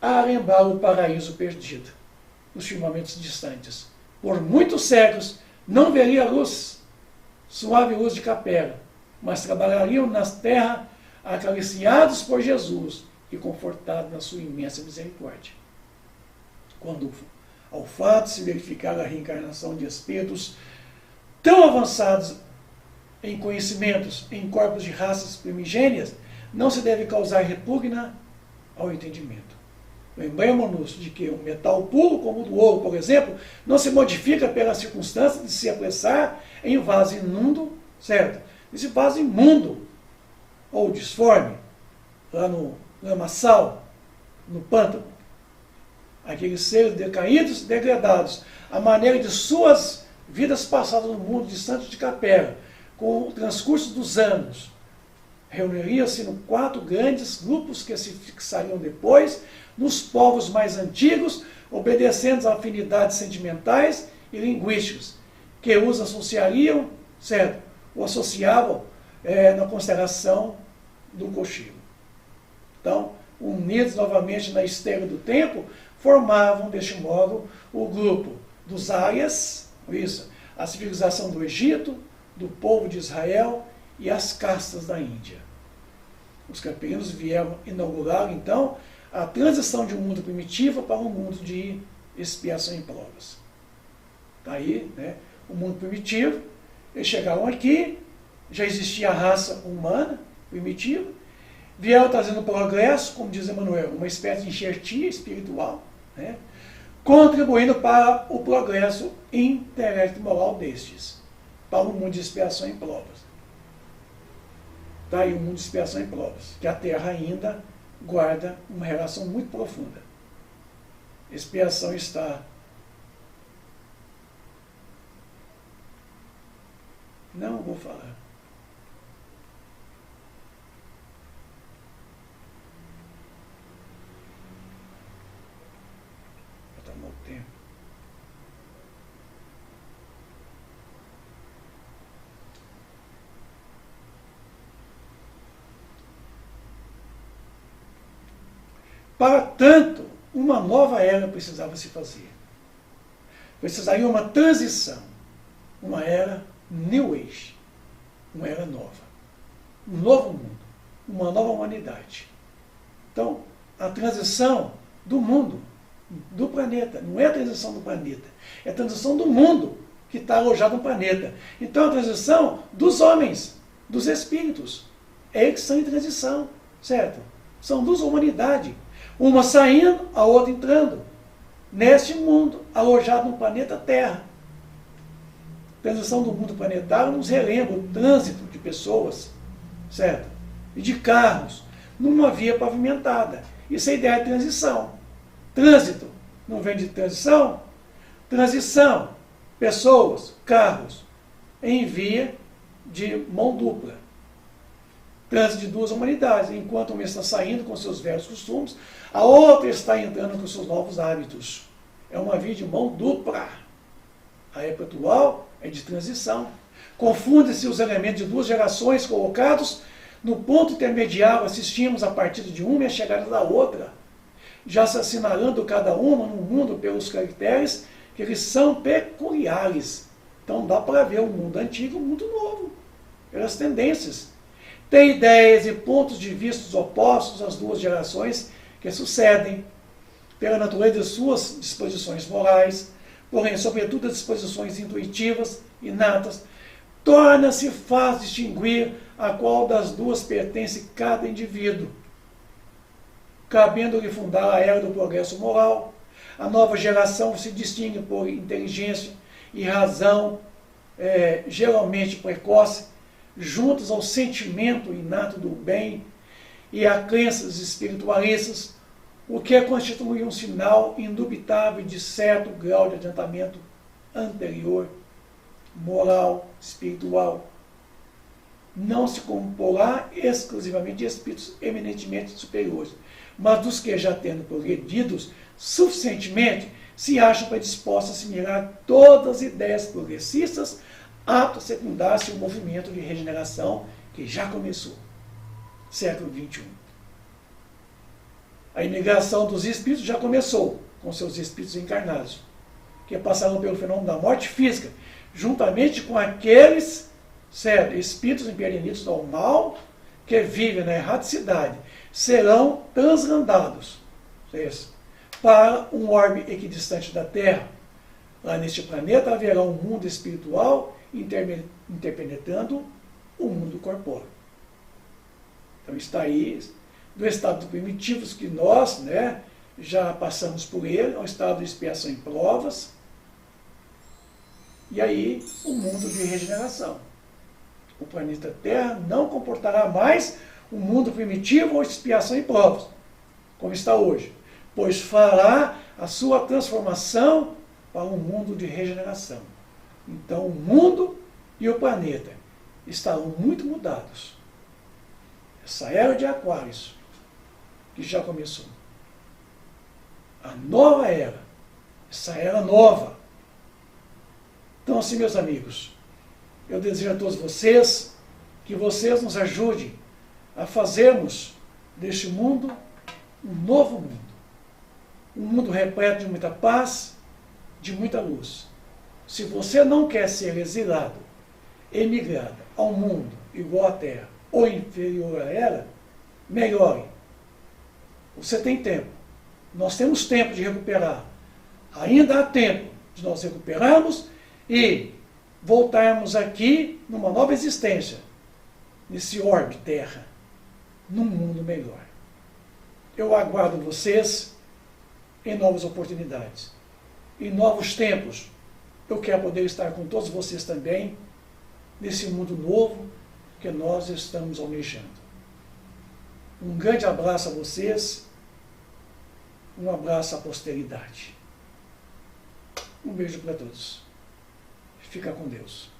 S1: a lembrar o paraíso perdido, nos firmamentos distantes. Por muitos séculos não veria a luz, suave luz de Capela, mas trabalhariam na terra acariciados por Jesus e confortados na sua imensa misericórdia. Quando ao fato se verificar a reencarnação de espíritos tão avançados em conhecimentos, em corpos de raças primigênias, não se deve causar repugna ao entendimento. Lembremos-nos de que um metal puro, como o do ouro, por exemplo, não se modifica pela circunstância de se apressar em vaso imundo, certo? Esse vaso imundo, ou disforme, lá no lamaçal, no pântano. Aqueles seres decaídos, degradados, a maneira de suas vidas passadas no mundo distante de Capela, com o transcurso dos anos, reuniriam-se em 4 grandes grupos que se fixariam depois nos povos mais antigos, obedecendo a afinidades sentimentais e linguísticas, que os associariam, certo? Ou associavam na constelação do cochilo. Então, unidos novamente na esteira do tempo, formavam, deste modo, o grupo dos Árias, isso, a civilização do Egito, do povo de Israel e as castas da Índia. Os capelinos vieram inaugurar, então, a transição de um mundo primitivo para um mundo de expiação e provas. Está aí, né, o mundo primitivo, eles chegaram aqui, já existia a raça humana primitiva, vieram trazendo progresso, como diz Emmanuel, uma espécie de enxertia espiritual, né, contribuindo para o progresso intelecto e moral destes, para o mundo de expiação e provas. Está aí o mundo de expiação e provas, que a Terra ainda guarda uma relação muito profunda. Expiação está... Não vou falar. Vou tomar o tempo. Para tanto, uma nova era precisava se fazer. Precisaria uma transição, uma era New Age, uma era nova, um novo mundo, uma nova humanidade. Então, a transição do mundo, do planeta, não é a transição do planeta, é a transição do mundo que está alojado no planeta. Então, a transição dos homens, dos espíritos, é eles que estão em transição, certo? São duas humanidades. Uma saindo, a outra entrando, neste mundo, alojado no planeta Terra. A transição do mundo planetário nos relembra o trânsito de pessoas, certo? E de carros, numa via pavimentada. Isso é a ideia de transição. Trânsito, não vem de transição? Transição, pessoas, carros, em via de mão dupla. Trânsito de duas humanidades, enquanto uma está saindo com seus velhos costumes, a outra está entrando com seus novos hábitos. É uma via de mão dupla. A época atual é de transição. Confundem-se os elementos de duas gerações colocados no ponto intermediário, assistimos a partida de uma e a chegada da outra, já se assinalando cada uma no mundo pelos caracteres que eles são peculiares. Então dá para ver o mundo antigo e o mundo novo, pelas tendências. Tem ideias e pontos de vista opostos às duas gerações que sucedem, pela natureza de suas disposições morais, porém, sobretudo as disposições intuitivas, inatas, torna-se fácil distinguir a qual das duas pertence cada indivíduo, cabendo-lhe fundar a era do progresso moral. A nova geração se distingue por inteligência e razão, geralmente precoce, juntos ao sentimento inato do bem e a crenças espiritualistas, o que constitui um sinal indubitável de certo grau de adiantamento anterior, moral, espiritual. Não se comporá exclusivamente de espíritos eminentemente superiores, mas dos que, já tendo progredidos suficientemente, se acham predispostos a assimilar todas as ideias progressistas, aptos a secundar-se o movimento de regeneração que já começou, século XXI. A imigração dos espíritos já começou, com seus espíritos encarnados, que passaram pelo fenômeno da morte física, juntamente com aqueles, certo, espíritos imperialitos do mal, que vivem na erraticidade, serão translandados para um orbe equidistante da Terra. Lá neste planeta haverá um mundo espiritual interpenetrando o mundo corpóreo. Então está aí, do estado primitivos que nós, já passamos por ele, é um estado de expiação e provas, e aí o mundo de regeneração. O planeta Terra não comportará mais um mundo primitivo ou expiação e provas, como está hoje, pois fará a sua transformação para um mundo de regeneração. Então o mundo e o planeta estarão muito mudados. Essa era de Aquários, que já começou. A nova era, essa era nova. Então, assim, meus amigos, eu desejo a todos vocês que vocês nos ajudem a fazermos deste mundo um novo mundo. Um mundo repleto de muita paz, de muita luz. Se você não quer ser exilado, emigrado ao mundo igual à Terra ou inferior a ela, melhore. Você tem tempo. Nós temos tempo de recuperar. Ainda há tempo de nós recuperarmos e voltarmos aqui numa nova existência, nesse orbe Terra, num mundo melhor. Eu aguardo vocês em novas oportunidades. em novos tempos, eu quero poder estar com todos vocês também, nesse mundo novo que nós estamos almejando. Um grande abraço a vocês, um abraço à posteridade. Um beijo para todos. Fica com Deus.